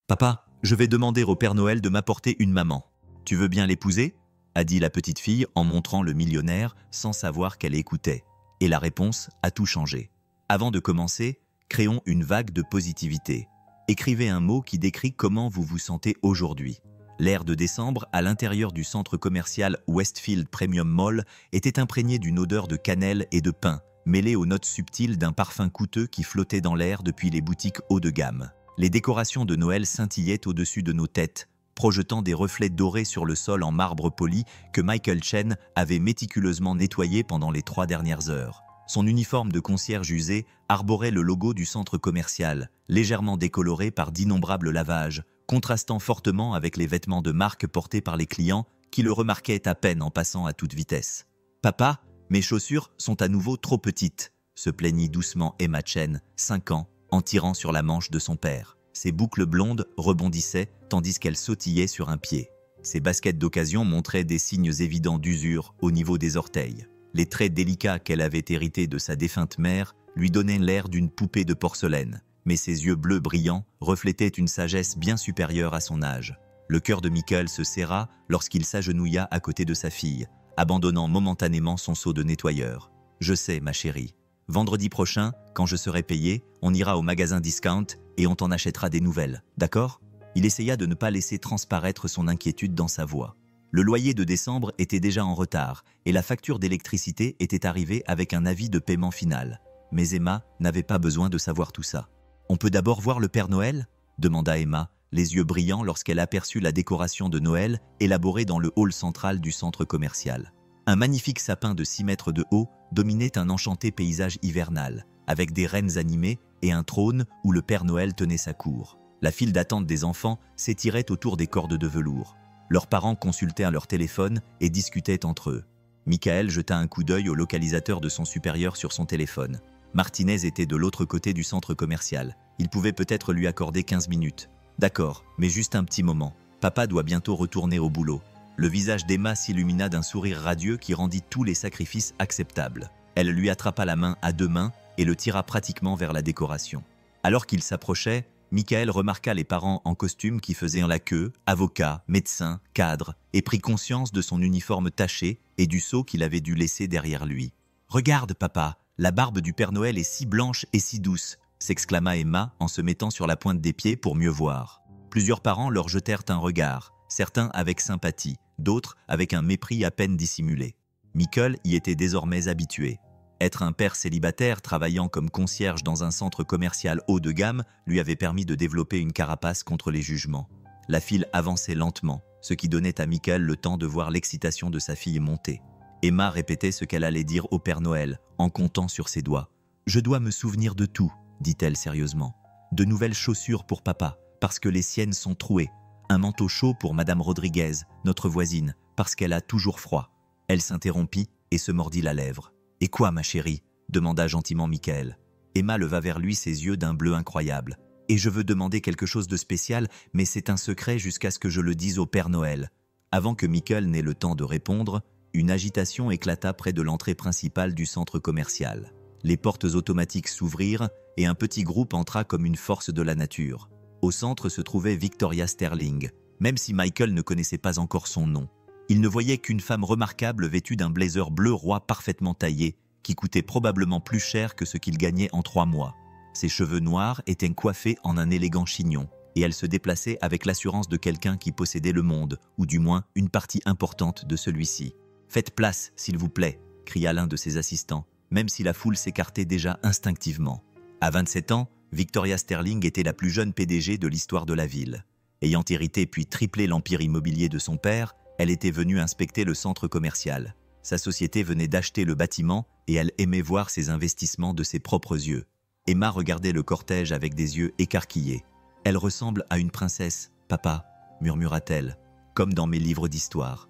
Papa, je vais demander au Père Noël de m'apporter une maman. Tu veux bien l'épouser ? A dit la petite fille en montrant le millionnaire sans savoir qu'elle écoutait. Et la réponse a tout changé. Avant de commencer, créons une vague de positivité. Écrivez un mot qui décrit comment vous vous sentez aujourd'hui. L'air de décembre, à l'intérieur du centre commercial Westfield Premium Mall, était imprégné d'une odeur de cannelle et de pain, mêlée aux notes subtiles d'un parfum coûteux qui flottait dans l'air depuis les boutiques haut de gamme. Les décorations de Noël scintillaient au-dessus de nos têtes, projetant des reflets dorés sur le sol en marbre poli que Michael Chen avait méticuleusement nettoyé pendant les 3 dernières heures. Son uniforme de concierge usé arborait le logo du centre commercial, légèrement décoloré par d'innombrables lavages, contrastant fortement avec les vêtements de marque portés par les clients qui le remarquaient à peine en passant à toute vitesse. « Papa, mes chaussures sont à nouveau trop petites », se plaignit doucement Emma Chen, 5 ans, en tirant sur la manche de son père. Ses boucles blondes rebondissaient tandis qu'elle sautillait sur un pied. Ses baskets d'occasion montraient des signes évidents d'usure au niveau des orteils. Les traits délicats qu'elle avait hérités de sa défunte mère lui donnaient l'air d'une poupée de porcelaine, mais ses yeux bleus brillants reflétaient une sagesse bien supérieure à son âge. Le cœur de Michael se serra lorsqu'il s'agenouilla à côté de sa fille, abandonnant momentanément son seau de nettoyeur. « Je sais, ma chérie. Vendredi prochain, quand je serai payé, on ira au magasin Discount et on t'en achètera des nouvelles, d'accord ?» Il essaya de ne pas laisser transparaître son inquiétude dans sa voix. Le loyer de décembre était déjà en retard et la facture d'électricité était arrivée avec un avis de paiement final. Mais Emma n'avait pas besoin de savoir tout ça. « On peut d'abord voir le Père Noël ?» demanda Emma, les yeux brillants lorsqu'elle aperçut la décoration de Noël élaborée dans le hall central du centre commercial. Un magnifique sapin de 6 mètres de haut dominait un enchanté paysage hivernal, avec des rennes animées et un trône où le Père Noël tenait sa cour. La file d'attente des enfants s'étirait autour des cordes de velours. Leurs parents consultaient leur téléphone et discutaient entre eux. Michael jeta un coup d'œil au localisateur de son supérieur sur son téléphone. Martinez était de l'autre côté du centre commercial. Il pouvait peut-être lui accorder 15 minutes. « D'accord, mais juste un petit moment. Papa doit bientôt retourner au boulot. » Le visage d'Emma s'illumina d'un sourire radieux qui rendit tous les sacrifices acceptables. Elle lui attrapa la main à 2 mains et le tira pratiquement vers la décoration. Alors qu'il s'approchait, Michael remarqua les parents en costume qui faisaient la queue, avocats, médecins, cadres, et prit conscience de son uniforme taché et du seau qu'il avait dû laisser derrière lui. « Regarde, papa, la barbe du Père Noël est si blanche et si douce !» s'exclama Emma en se mettant sur la pointe des pieds pour mieux voir. Plusieurs parents leur jetèrent un regard, certains avec sympathie, d'autres avec un mépris à peine dissimulé. Michael y était désormais habitué. Être un père célibataire travaillant comme concierge dans un centre commercial haut de gamme lui avait permis de développer une carapace contre les jugements. La file avançait lentement, ce qui donnait à Michael le temps de voir l'excitation de sa fille monter. Emma répétait ce qu'elle allait dire au Père Noël, en comptant sur ses doigts. « Je dois me souvenir de tout, » dit-elle sérieusement. « De nouvelles chaussures pour papa, parce que les siennes sont trouées. Un manteau chaud pour Madame Rodriguez, notre voisine, parce qu'elle a toujours froid. » Elle s'interrompit et se mordit la lèvre. « Et quoi, ma chérie ?» demanda gentiment Michael. Emma leva vers lui ses yeux d'un bleu incroyable. « Et je veux demander quelque chose de spécial, mais c'est un secret jusqu'à ce que je le dise au Père Noël. » Avant que Michael n'ait le temps de répondre, une agitation éclata près de l'entrée principale du centre commercial. Les portes automatiques s'ouvrirent et un petit groupe entra comme une force de la nature. Au centre se trouvait Victoria Sterling, même si Michael ne connaissait pas encore son nom. Il ne voyait qu'une femme remarquable vêtue d'un blazer bleu roi parfaitement taillé, qui coûtait probablement plus cher que ce qu'il gagnait en 3 mois. Ses cheveux noirs étaient coiffés en un élégant chignon, et elle se déplaçait avec l'assurance de quelqu'un qui possédait le monde, ou du moins une partie importante de celui-ci. « Faites place, s'il vous plaît », cria l'un de ses assistants, même si la foule s'écartait déjà instinctivement. À 27 ans, Victoria Sterling était la plus jeune PDG de l'histoire de la ville. Ayant hérité puis triplé l'empire immobilier de son père, elle était venue inspecter le centre commercial. Sa société venait d'acheter le bâtiment et elle aimait voir ses investissements de ses propres yeux. Emma regardait le cortège avec des yeux écarquillés. « Elle ressemble à une princesse, papa, » murmura-t-elle, « comme dans mes livres d'histoire. »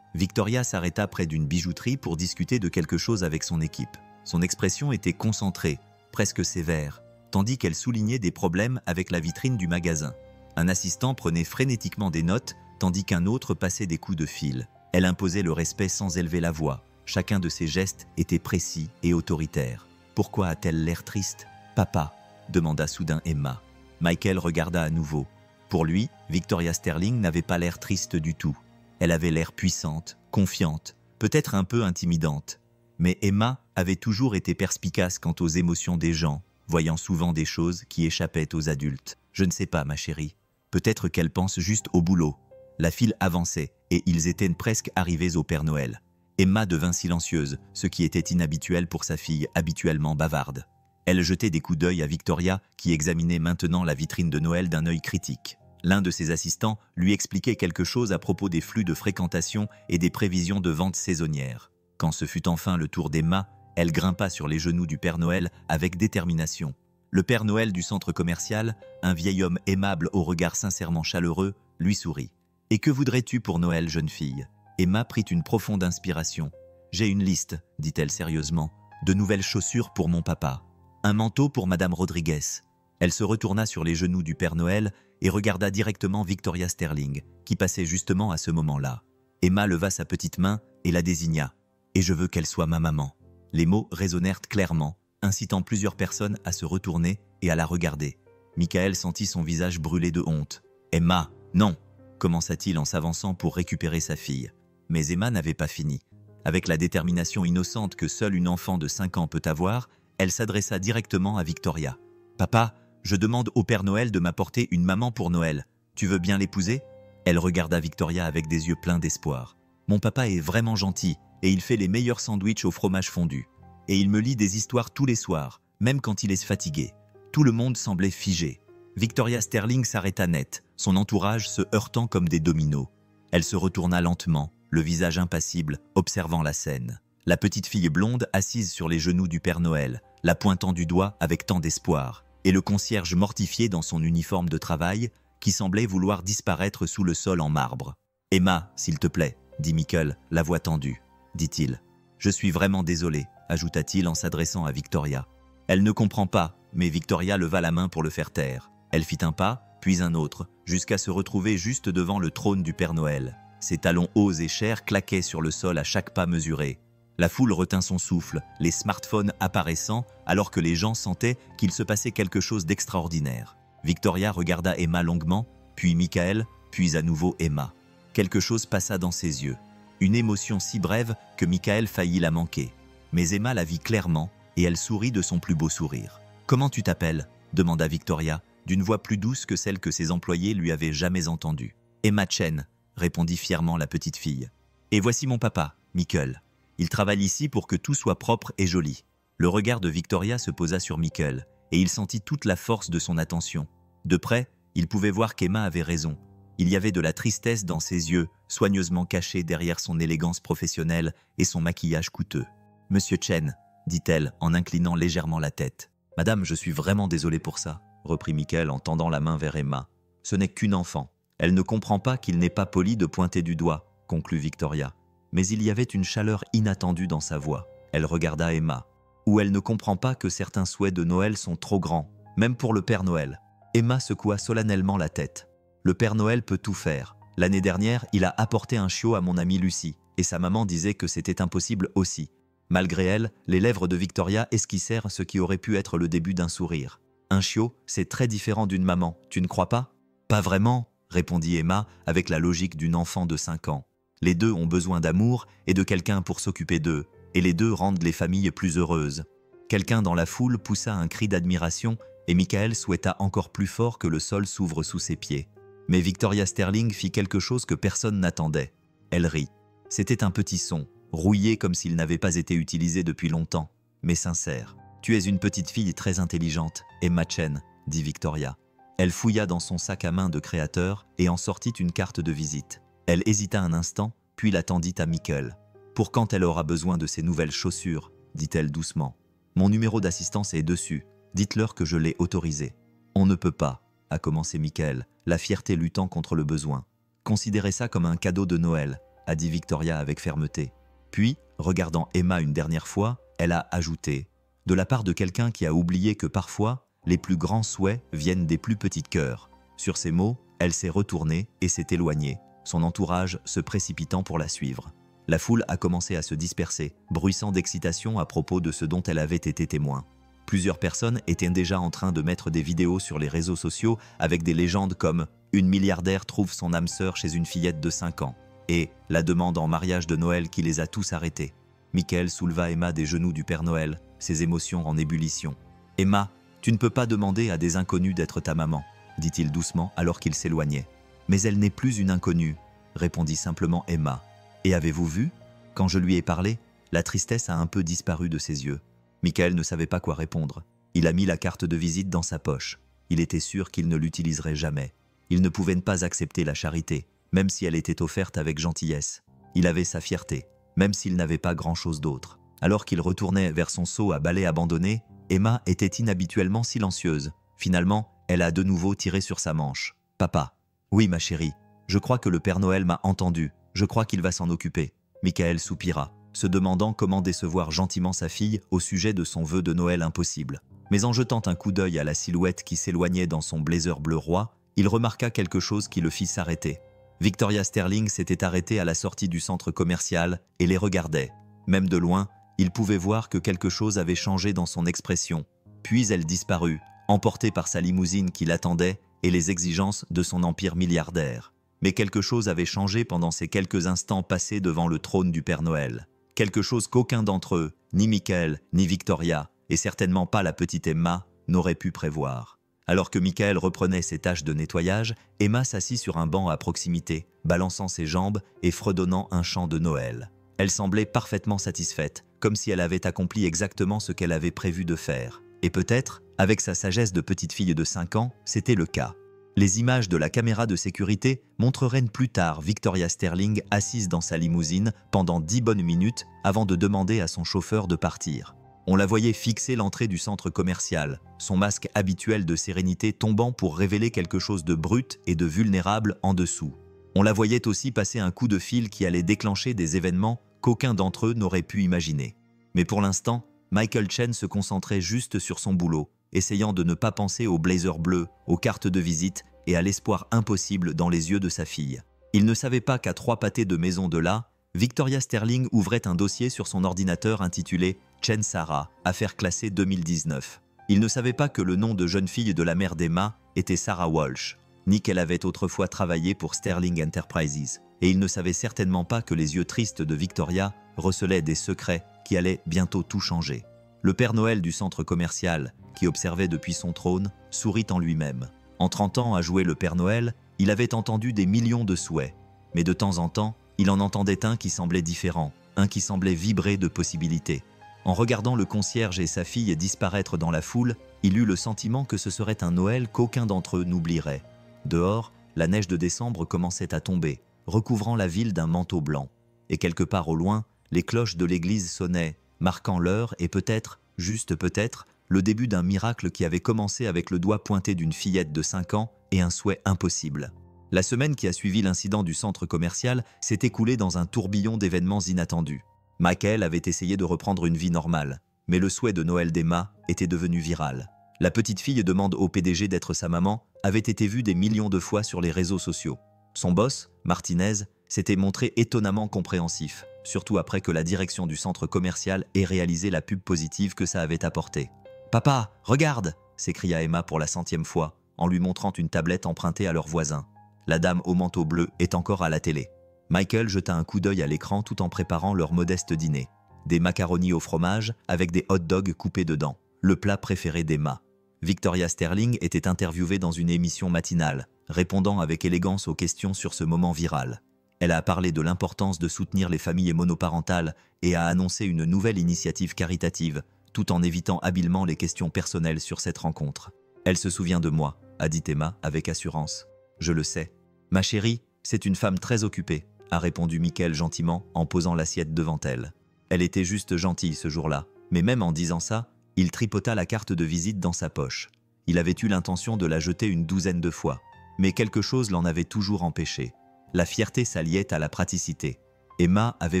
Victoria s'arrêta près d'une bijouterie pour discuter de quelque chose avec son équipe. Son expression était concentrée, presque sévère, tandis qu'elle soulignait des problèmes avec la vitrine du magasin. Un assistant prenait frénétiquement des notes, tandis qu'un autre passait des coups de fil. Elle imposait le respect sans élever la voix. Chacun de ses gestes était précis et autoritaire. Pourquoi a-t-elle l'air triste ? Papa, demanda soudain Emma. Michael regarda à nouveau. Pour lui, Victoria Sterling n'avait pas l'air triste du tout. Elle avait l'air puissante, confiante, peut-être un peu intimidante. Mais Emma avait toujours été perspicace quant aux émotions des gens, voyant souvent des choses qui échappaient aux adultes. « Je ne sais pas, ma chérie. Peut-être qu'elle pense juste au boulot. » La file avançait et ils étaient presque arrivés au Père Noël. Emma devint silencieuse, ce qui était inhabituel pour sa fille habituellement bavarde. Elle jetait des coups d'œil à Victoria qui examinait maintenant la vitrine de Noël d'un œil critique. L'un de ses assistants lui expliquait quelque chose à propos des flux de fréquentation et des prévisions de vente saisonnières. Quand ce fut enfin le tour d'Emma, elle grimpa sur les genoux du Père Noël avec détermination. Le Père Noël du centre commercial, un vieil homme aimable au regard sincèrement chaleureux, lui sourit. « Et que voudrais-tu pour Noël, jeune fille ?» Emma prit une profonde inspiration. « J'ai une liste, dit-elle sérieusement, de nouvelles chaussures pour mon papa. Un manteau pour Madame Rodriguez. » Elle se retourna sur les genoux du Père Noël et regarda directement Victoria Sterling, qui passait justement à ce moment-là. Emma leva sa petite main et la désigna. « Et je veux qu'elle soit ma maman. » Les mots résonnèrent clairement, incitant plusieurs personnes à se retourner et à la regarder. Michael sentit son visage brûler de honte. « Emma, non !» commença-t-il en s'avançant pour récupérer sa fille. Mais Emma n'avait pas fini. Avec la détermination innocente que seule une enfant de 5 ans peut avoir, elle s'adressa directement à Victoria. « Papa, je demande au Père Noël de m'apporter une maman pour Noël. Tu veux bien l'épouser ?» Elle regarda Victoria avec des yeux pleins d'espoir. « Mon papa est vraiment gentil et il fait les meilleurs sandwichs au fromage fondu. Et il me lit des histoires tous les soirs, même quand il est fatigué. » Tout le monde semblait figé. Victoria Sterling s'arrêta net, son entourage se heurtant comme des dominos. Elle se retourna lentement, le visage impassible, observant la scène. La petite fille blonde assise sur les genoux du Père Noël, la pointant du doigt avec tant d'espoir, et le concierge mortifié dans son uniforme de travail, qui semblait vouloir disparaître sous le sol en marbre. « Emma, s'il te plaît, dit Michael, la voix tendue, dit-il. « Je suis vraiment désolé, ajouta-t-il en s'adressant à Victoria. Elle ne comprend pas, mais Victoria leva la main pour le faire taire. Elle fit un pas, puis un autre, jusqu'à se retrouver juste devant le trône du Père Noël. Ses talons hauts et chers claquaient sur le sol à chaque pas mesuré. La foule retint son souffle, les smartphones apparaissant, alors que les gens sentaient qu'il se passait quelque chose d'extraordinaire. Victoria regarda Emma longuement, puis Michael, puis à nouveau Emma. Quelque chose passa dans ses yeux. Une émotion si brève que Michael faillit la manquer. Mais Emma la vit clairement, et elle sourit de son plus beau sourire. « Comment tu t'appelles » demanda Victoria, d'une voix plus douce que celle que ses employés lui avaient jamais entendue. « Emma Chen », répondit fièrement la petite fille. « Et voici mon papa, Michael. Il travaille ici pour que tout soit propre et joli. » Le regard de Victoria se posa sur Michael, et il sentit toute la force de son attention. De près, il pouvait voir qu'Emma avait raison. Il y avait de la tristesse dans ses yeux, soigneusement cachés derrière son élégance professionnelle et son maquillage coûteux. « Monsieur Chen », dit-elle en inclinant légèrement la tête. « Madame, je suis vraiment désolé pour ça, » reprit Michael en tendant la main vers Emma. « Ce n'est qu'une enfant. Elle ne comprend pas qu'il n'est pas poli de pointer du doigt, » conclut Victoria. Mais il y avait une chaleur inattendue dans sa voix. Elle regarda Emma. « Ou elle ne comprend pas que certains souhaits de Noël sont trop grands, même pour le Père Noël. » Emma secoua solennellement la tête. « Le Père Noël peut tout faire. L'année dernière, il a apporté un chiot à mon amie Lucie, et sa maman disait que c'était impossible aussi. » Malgré elle, les lèvres de Victoria esquissèrent ce qui aurait pu être le début d'un sourire. « Un chiot, c'est très différent d'une maman, tu ne crois pas ?»« Pas vraiment, » répondit Emma avec la logique d'une enfant de 5 ans. « Les deux ont besoin d'amour et de quelqu'un pour s'occuper d'eux, et les deux rendent les familles plus heureuses. » Quelqu'un dans la foule poussa un cri d'admiration et Michael souhaita encore plus fort que le sol s'ouvre sous ses pieds. Mais Victoria Sterling fit quelque chose que personne n'attendait. Elle rit. C'était un petit son, rouillé comme s'il n'avait pas été utilisé depuis longtemps, mais sincère. « Tu es une petite fille très intelligente, Emma Chen, » dit Victoria. Elle fouilla dans son sac à main de créateur et en sortit une carte de visite. Elle hésita un instant, puis la tendit à Michael. « Pour quand elle aura besoin de ses nouvelles chaussures ?» dit-elle doucement. « Mon numéro d'assistance est dessus. Dites-leur que je l'ai autorisé. »« On ne peut pas, » a commencé Michael, la fierté luttant contre le besoin. « Considérez ça comme un cadeau de Noël, » a dit Victoria avec fermeté. Puis, regardant Emma une dernière fois, elle a ajouté « De la part de quelqu'un qui a oublié que parfois, les plus grands souhaits viennent des plus petits cœurs. » Sur ces mots, elle s'est retournée et s'est éloignée, son entourage se précipitant pour la suivre. La foule a commencé à se disperser, bruissant d'excitation à propos de ce dont elle avait été témoin. Plusieurs personnes étaient déjà en train de mettre des vidéos sur les réseaux sociaux avec des légendes comme « Une milliardaire trouve son âme sœur chez une fillette de 5 ans » et « La demande en mariage de Noël qui les a tous arrêtés ». Michael souleva Emma des genoux du Père Noël, ses émotions en ébullition. « Emma, tu ne peux pas demander à des inconnus d'être ta maman », dit-il doucement alors qu'il s'éloignait. « Mais elle n'est plus une inconnue », répondit simplement Emma. « Et avez-vous vu ? Quand je lui ai parlé, la tristesse a un peu disparu de ses yeux. » Michael ne savait pas quoi répondre. Il a mis la carte de visite dans sa poche. Il était sûr qu'il ne l'utiliserait jamais. Il ne pouvait pas accepter la charité, même si elle était offerte avec gentillesse. Il avait sa fierté, même s'il n'avait pas grand-chose d'autre. Alors qu'il retournait vers son seau à balai abandonné, Emma était inhabituellement silencieuse. Finalement, elle a de nouveau tiré sur sa manche. « Papa. »« Oui, ma chérie. Je crois que le Père Noël m'a entendu. Je crois qu'il va s'en occuper. » Michael soupira, se demandant comment décevoir gentiment sa fille au sujet de son vœu de Noël impossible. Mais en jetant un coup d'œil à la silhouette qui s'éloignait dans son blazer bleu roi, il remarqua quelque chose qui le fit s'arrêter. Victoria Sterling s'était arrêtée à la sortie du centre commercial et les regardait. Même de loin, il pouvait voir que quelque chose avait changé dans son expression. Puis elle disparut, emportée par sa limousine qui l'attendait et les exigences de son empire milliardaire. Mais quelque chose avait changé pendant ces quelques instants passés devant le trône du Père Noël. Quelque chose qu'aucun d'entre eux, ni Michael, ni Victoria, et certainement pas la petite Emma, n'aurait pu prévoir. Alors que Michael reprenait ses tâches de nettoyage, Emma s'assit sur un banc à proximité, balançant ses jambes et fredonnant un chant de Noël. Elle semblait parfaitement satisfaite, comme si elle avait accompli exactement ce qu'elle avait prévu de faire. Et peut-être, avec sa sagesse de petite fille de 5 ans, c'était le cas. Les images de la caméra de sécurité montreraient plus tard Victoria Sterling assise dans sa limousine pendant 10 bonnes minutes avant de demander à son chauffeur de partir. On la voyait fixer l'entrée du centre commercial, son masque habituel de sérénité tombant pour révéler quelque chose de brut et de vulnérable en dessous. On la voyait aussi passer un coup de fil qui allait déclencher des événements qu'aucun d'entre eux n'aurait pu imaginer. Mais pour l'instant, Michael Chen se concentrait juste sur son boulot, essayant de ne pas penser au blazer bleu, aux cartes de visite et à l'espoir impossible dans les yeux de sa fille. Il ne savait pas qu'à 3 pâtés de maison de là, Victoria Sterling ouvrait un dossier sur son ordinateur intitulé « Chen Sarah, affaire classée 2019 ». Il ne savait pas que le nom de jeune fille de la mère d'Emma était Sarah Walsh, ni qu'elle avait autrefois travaillé pour Sterling Enterprises. Et il ne savait certainement pas que les yeux tristes de Victoria recelaient des secrets qui allaient bientôt tout changer. Le Père Noël du centre commercial, qui observait depuis son trône, sourit en lui-même. En 30 ans à jouer le Père Noël, il avait entendu des millions de souhaits. Mais de temps en temps, il en entendait un qui semblait différent, un qui semblait vibrer de possibilités. En regardant le concierge et sa fille disparaître dans la foule, il eut le sentiment que ce serait un Noël qu'aucun d'entre eux n'oublierait. Dehors, la neige de décembre commençait à tomber, recouvrant la ville d'un manteau blanc. Et quelque part au loin, les cloches de l'église sonnaient, marquant l'heure et peut-être, juste peut-être, le début d'un miracle qui avait commencé avec le doigt pointé d'une fillette de 5 ans et un souhait impossible. La semaine qui a suivi l'incident du centre commercial s'est écoulée dans un tourbillon d'événements inattendus. Michael avait essayé de reprendre une vie normale, mais le souhait de Noël d'Emma était devenu viral. La petite fille demande au PDG d'être sa maman avait été vue des millions de fois sur les réseaux sociaux. Son boss, Martinez, s'était montré étonnamment compréhensif, surtout après que la direction du centre commercial ait réalisé la pub positive que ça avait apportée. « Papa, regarde !» s'écria Emma pour la 100e fois, en lui montrant une tablette empruntée à leur voisin. La dame au manteau bleu est encore à la télé. Michael jeta un coup d'œil à l'écran tout en préparant leur modeste dîner. Des macaronis au fromage avec des hot dogs coupés dedans, le plat préféré d'Emma. Victoria Sterling était interviewée dans une émission matinale, répondant avec élégance aux questions sur ce moment viral. Elle a parlé de l'importance de soutenir les familles monoparentales et a annoncé une nouvelle initiative caritative, tout en évitant habilement les questions personnelles sur cette rencontre. « Elle se souvient de moi », a dit Emma avec assurance. « Je le sais. Ma chérie, c'est une femme très occupée », a répondu Michael gentiment en posant l'assiette devant elle. Elle était juste gentille ce jour-là, mais même en disant ça, il tripota la carte de visite dans sa poche. Il avait eu l'intention de la jeter une 12aine de fois, mais quelque chose l'en avait toujours empêché. La fierté s'alliait à la praticité. Emma avait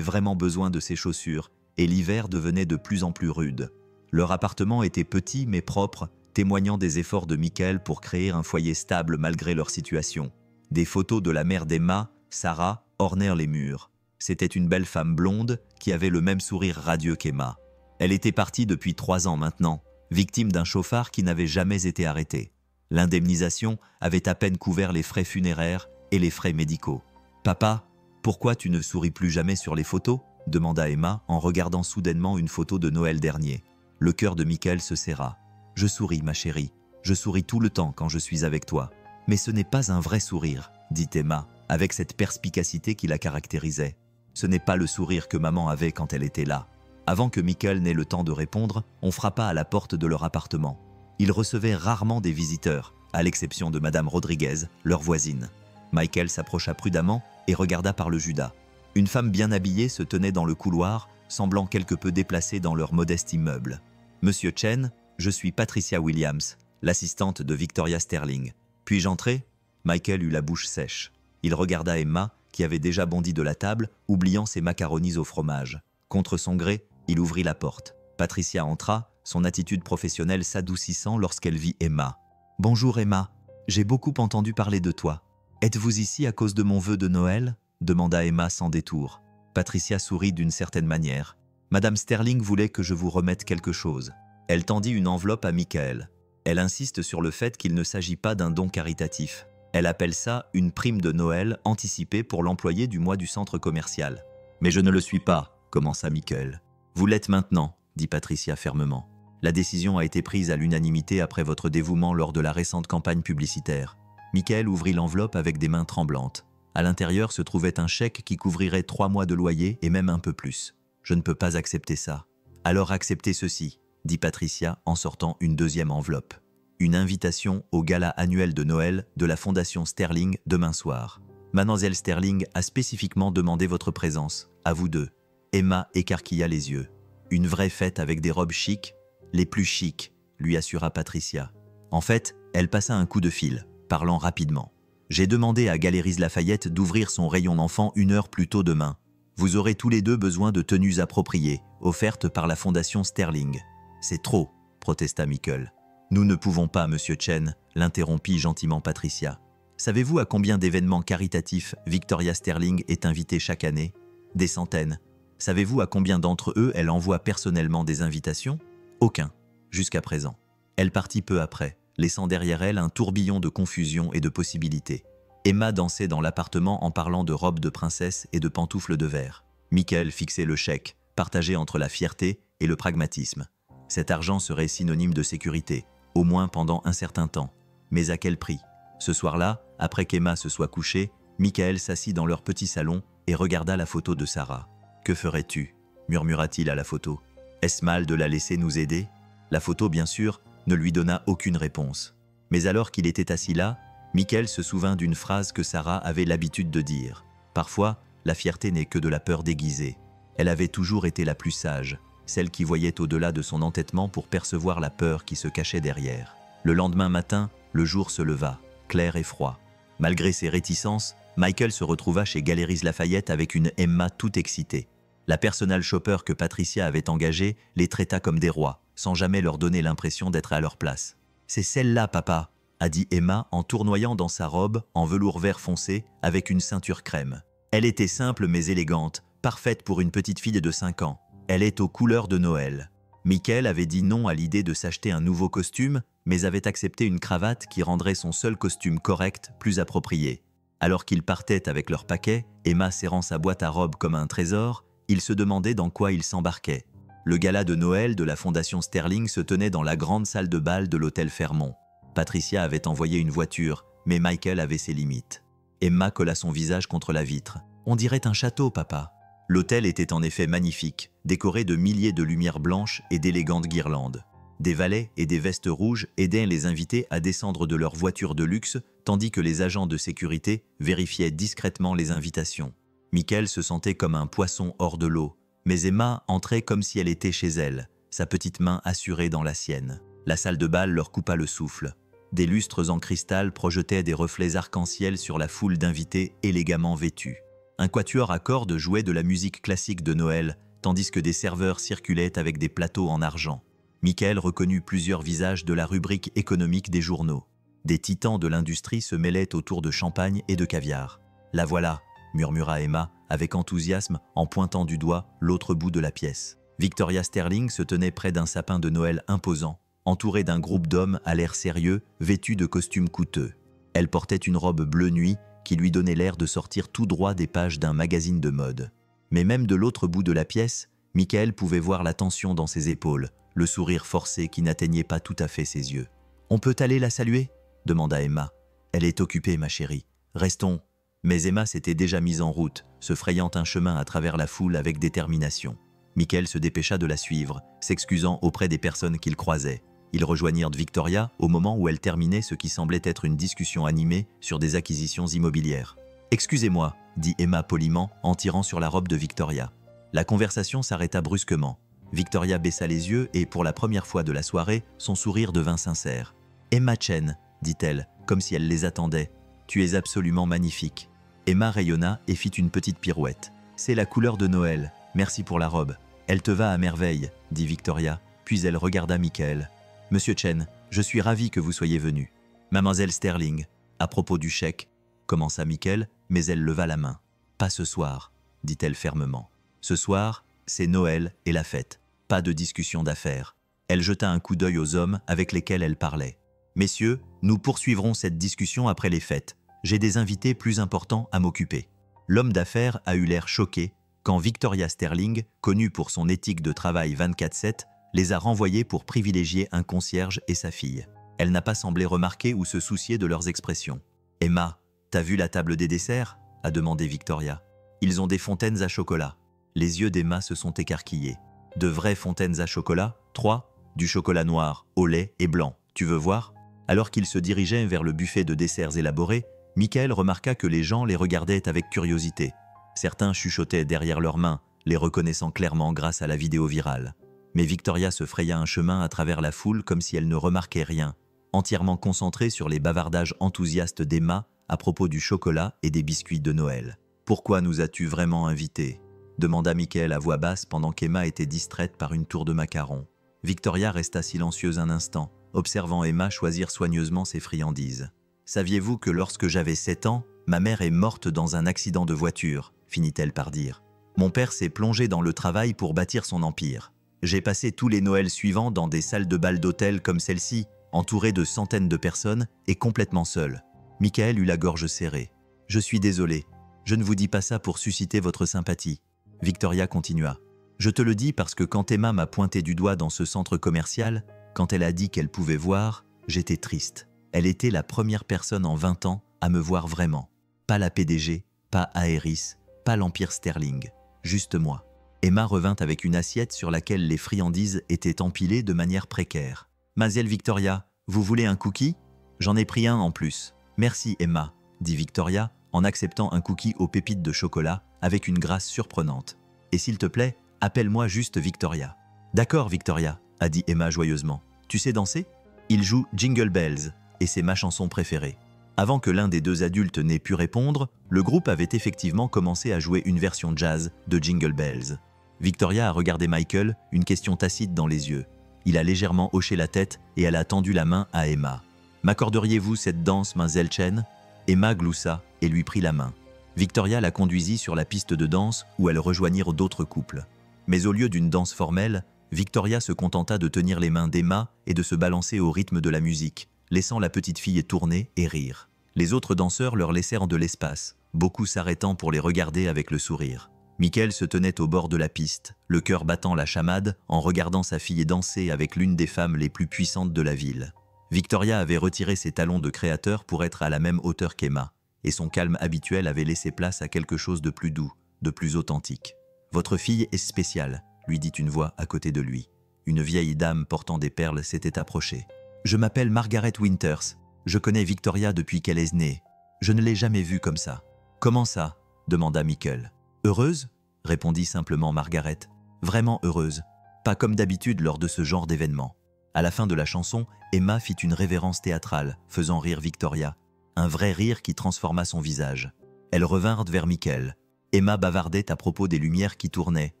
vraiment besoin de ses chaussures, et l'hiver devenait de plus en plus rude. Leur appartement était petit mais propre, témoignant des efforts de Michael pour créer un foyer stable malgré leur situation. Des photos de la mère d'Emma, Sarah, ornèrent les murs. C'était une belle femme blonde qui avait le même sourire radieux qu'Emma. Elle était partie depuis 3 ans maintenant, victime d'un chauffard qui n'avait jamais été arrêté. L'indemnisation avait à peine couvert les frais funéraires et les frais médicaux. « Papa, pourquoi tu ne souris plus jamais sur les photos ?» demanda Emma en regardant soudainement une photo de Noël dernier. Le cœur de Michael se serra. « Je souris, ma chérie. Je souris tout le temps quand je suis avec toi. Mais ce n'est pas un vrai sourire, » dit Emma, avec cette perspicacité qui la caractérisait. Ce n'est pas le sourire que maman avait quand elle était là. Avant que Michael n'ait le temps de répondre, on frappa à la porte de leur appartement. Ils recevaient rarement des visiteurs, à l'exception de Madame Rodriguez, leur voisine. Michael s'approcha prudemment et regarda par le Judas. Une femme bien habillée se tenait dans le couloir, semblant quelque peu déplacée dans leur modeste immeuble. « Monsieur Chen, je suis Patricia Williams, l'assistante de Victoria Sterling. Puis-je entrer ?» Michael eut la bouche sèche. Il regarda Emma, qui avait déjà bondi de la table, oubliant ses macaronis au fromage. Contre son gré, il ouvrit la porte. Patricia entra, son attitude professionnelle s'adoucissant lorsqu'elle vit Emma. « Bonjour Emma, j'ai beaucoup entendu parler de toi. Êtes-vous ici à cause de mon vœu de Noël ?» demanda Emma sans détour. Patricia sourit d'une certaine manière. « Madame Sterling voulait que je vous remette quelque chose. » Elle tendit une enveloppe à Michael. Elle insiste sur le fait qu'il ne s'agit pas d'un don caritatif. Elle appelle ça une prime de Noël anticipée pour l'employé du mois du centre commercial. « Mais je ne le suis pas, » commença Michael. « Vous l'êtes maintenant, » dit Patricia fermement. « La décision a été prise à l'unanimité après votre dévouement lors de la récente campagne publicitaire. » Michael ouvrit l'enveloppe avec des mains tremblantes. À l'intérieur se trouvait un chèque qui couvrirait 3 mois de loyer et même un peu plus. « Je ne peux pas accepter ça. »« Alors acceptez ceci, » dit Patricia en sortant une deuxième enveloppe. Une invitation au gala annuel de Noël de la Fondation Sterling demain soir. Mademoiselle Sterling a spécifiquement demandé votre présence, à vous deux. Emma écarquilla les yeux. Une vraie fête avec des robes chics, les plus chics, lui assura Patricia. En fait, elle passa un coup de fil, parlant rapidement. J'ai demandé à Galeries Lafayette d'ouvrir son rayon d'enfants 1 heure plus tôt demain. Vous aurez tous les deux besoin de tenues appropriées, offertes par la Fondation Sterling. C'est trop, protesta Michael. Nous ne pouvons pas, monsieur Chen, l'interrompit gentiment Patricia. Savez-vous à combien d'événements caritatifs Victoria Sterling est invitée chaque année? Des centaines. Savez-vous à combien d'entre eux elle envoie personnellement des invitations? Aucun, jusqu'à présent. Elle partit peu après, laissant derrière elle un tourbillon de confusion et de possibilités. Emma dansait dans l'appartement en parlant de robes de princesse et de pantoufles de verre. Michael fixait le chèque, partagé entre la fierté et le pragmatisme. Cet argent serait synonyme de sécurité, au moins pendant un certain temps. Mais à quel prix? Ce soir-là, après qu'Emma se soit couchée, Michael s'assit dans leur petit salon et regarda la photo de Sarah. « Que ferais-tu » murmura-t-il à la photo. « Est-ce mal de la laisser nous aider ?» La photo, bien sûr, ne lui donna aucune réponse. Mais alors qu'il était assis là, Michael se souvint d'une phrase que Sarah avait l'habitude de dire. Parfois, la fierté n'est que de la peur déguisée. Elle avait toujours été la plus sage, celle qui voyait au-delà de son entêtement pour percevoir la peur qui se cachait derrière. Le lendemain matin, le jour se leva, clair et froid. Malgré ses réticences, Michael se retrouva chez Galeries Lafayette avec une Emma toute excitée. La personal shopper que Patricia avait engagée les traita comme des rois, sans jamais leur donner l'impression d'être à leur place. « C'est celle-là, papa !» a dit Emma en tournoyant dans sa robe en velours vert foncé avec une ceinture crème. Elle était simple mais élégante, parfaite pour une petite fille de 5 ans. Elle est aux couleurs de Noël. Michael avait dit non à l'idée de s'acheter un nouveau costume, mais avait accepté une cravate qui rendrait son seul costume correct plus approprié. Alors qu'ils partaient avec leur paquet, Emma serrant sa boîte à robes comme un trésor, il se demandait dans quoi il s'embarquait. Le gala de Noël de la Fondation Sterling se tenait dans la grande salle de bal de l'hôtel Fairmont. Patricia avait envoyé une voiture, mais Michael avait ses limites. Emma colla son visage contre la vitre. « On dirait un château, papa. » L'hôtel était en effet magnifique, décoré de milliers de lumières blanches et d'élégantes guirlandes. Des valets et des vestes rouges aidaient les invités à descendre de leur voiture de luxe, tandis que les agents de sécurité vérifiaient discrètement les invitations. Michael se sentait comme un poisson hors de l'eau, mais Emma entrait comme si elle était chez elle, sa petite main assurée dans la sienne. La salle de bal leur coupa le souffle. Des lustres en cristal projetaient des reflets arc-en-ciel sur la foule d'invités élégamment vêtus. Un quatuor à cordes jouait de la musique classique de Noël, tandis que des serveurs circulaient avec des plateaux en argent. Michael reconnut plusieurs visages de la rubrique économique des journaux. Des titans de l'industrie se mêlaient autour de champagne et de caviar. « La voilà !» murmura Emma avec enthousiasme en pointant du doigt l'autre bout de la pièce. Victoria Sterling se tenait près d'un sapin de Noël imposant, entourée d'un groupe d'hommes à l'air sérieux, vêtus de costumes coûteux. Elle portait une robe bleu nuit qui lui donnait l'air de sortir tout droit des pages d'un magazine de mode. Mais même de l'autre bout de la pièce, Michael pouvait voir la tension dans ses épaules, le sourire forcé qui n'atteignait pas tout à fait ses yeux. « On peut aller la saluer ?» demanda Emma. « Elle est occupée, ma chérie. Restons. » Mais Emma s'était déjà mise en route, se frayant un chemin à travers la foule avec détermination. Michael se dépêcha de la suivre, s'excusant auprès des personnes qu'il croisait. Ils rejoignirent Victoria au moment où elle terminait ce qui semblait être une discussion animée sur des acquisitions immobilières. « Excusez-moi » dit Emma poliment en tirant sur la robe de Victoria. La conversation s'arrêta brusquement. Victoria baissa les yeux et, pour la première fois de la soirée, son sourire devint sincère. « Emma Chen » dit-elle, comme si elle les attendait. « Tu es absolument magnifique. » Emma rayonna et fit une petite pirouette. « C'est la couleur de Noël. Merci pour la robe. Elle te va à merveille, » dit Victoria, puis elle regarda Michael. « Monsieur Chen, je suis ravi que vous soyez venu. Mademoiselle Sterling, à propos du chèque, » commença Michael, mais elle leva la main. « Pas ce soir, » dit-elle fermement. « Ce soir, c'est Noël et la fête. Pas de discussion d'affaires. » Elle jeta un coup d'œil aux hommes avec lesquels elle parlait. « Messieurs, nous poursuivrons cette discussion après les fêtes. J'ai des invités plus importants à m'occuper. » L'homme d'affaires a eu l'air choqué quand Victoria Sterling, connue pour son éthique de travail 24/7, les a renvoyés pour privilégier un concierge et sa fille. Elle n'a pas semblé remarquer ou se soucier de leurs expressions. « Emma, t'as vu la table des desserts ?» a demandé Victoria. « Ils ont des fontaines à chocolat. » Les yeux d'Emma se sont écarquillés. « De vraies fontaines à chocolat, 3, du chocolat noir, au lait et blanc. Tu veux voir ?» Alors qu'ils se dirigeaient vers le buffet de desserts élaborés, Michael remarqua que les gens les regardaient avec curiosité. Certains chuchotaient derrière leurs mains, les reconnaissant clairement grâce à la vidéo virale. Mais Victoria se fraya un chemin à travers la foule comme si elle ne remarquait rien, entièrement concentrée sur les bavardages enthousiastes d'Emma à propos du chocolat et des biscuits de Noël. « Pourquoi nous as-tu vraiment invités ?» demanda Michael à voix basse pendant qu'Emma était distraite par une tour de macarons. Victoria resta silencieuse un instant, observant Emma choisir soigneusement ses friandises. « Saviez-vous que lorsque j'avais 7 ans, ma mère est morte dans un accident de voiture ?» finit-elle par dire. « Mon père s'est plongé dans le travail pour bâtir son empire. J'ai passé tous les Noëls suivants dans des salles de bal d'hôtel comme celle-ci, entouré de centaines de personnes et complètement seul. » Michael eut la gorge serrée. « Je suis désolé. Je ne vous dis pas ça pour susciter votre sympathie. » Victoria continua. « Je te le dis parce que quand Emma m'a pointé du doigt dans ce centre commercial, quand elle a dit qu'elle pouvait voir, j'étais triste. Elle était la première personne en 20 ans à me voir vraiment. Pas la PDG, pas Aéris, pas l'Empire Sterling. Juste moi. » Emma revint avec une assiette sur laquelle les friandises étaient empilées de manière précaire. « Mademoiselle Victoria, vous voulez un cookie ? J'en ai pris un en plus. »« Merci Emma, » dit Victoria en acceptant un cookie aux pépites de chocolat avec une grâce surprenante. « Et s'il te plaît, appelle-moi juste Victoria. »« D'accord Victoria, » a dit Emma joyeusement. « Tu sais danser ? Il joue Jingle Bells et c'est ma chanson préférée. » Avant que l'un des deux adultes n'ait pu répondre, le groupe avait effectivement commencé à jouer une version jazz de Jingle Bells. Victoria a regardé Michael, une question tacite dans les yeux. Il a légèrement hoché la tête et elle a tendu la main à Emma. « M'accorderiez-vous cette danse, mademoiselle Chen ?» Emma gloussa et lui prit la main. Victoria la conduisit sur la piste de danse où elles rejoignirent d'autres couples. Mais au lieu d'une danse formelle, Victoria se contenta de tenir les mains d'Emma et de se balancer au rythme de la musique, laissant la petite fille tourner et rire. Les autres danseurs leur laissèrent de l'espace, beaucoup s'arrêtant pour les regarder avec le sourire. Michael se tenait au bord de la piste, le cœur battant la chamade en regardant sa fille danser avec l'une des femmes les plus puissantes de la ville. Victoria avait retiré ses talons de créateur pour être à la même hauteur qu'Emma, et son calme habituel avait laissé place à quelque chose de plus doux, de plus authentique. « Votre fille est spéciale », lui dit une voix à côté de lui. Une vieille dame portant des perles s'était approchée. « Je m'appelle Margaret Winters. Je connais Victoria depuis qu'elle est née. Je ne l'ai jamais vue comme ça. »« Comment ça ?» demanda Michael. « Heureuse ?» répondit simplement Margaret. « Vraiment heureuse. Pas comme d'habitude lors de ce genre d'événement. » À la fin de la chanson, Emma fit une révérence théâtrale, faisant rire Victoria. Un vrai rire qui transforma son visage. Elles revinrent vers Michael. Emma bavardait à propos des lumières qui tournaient.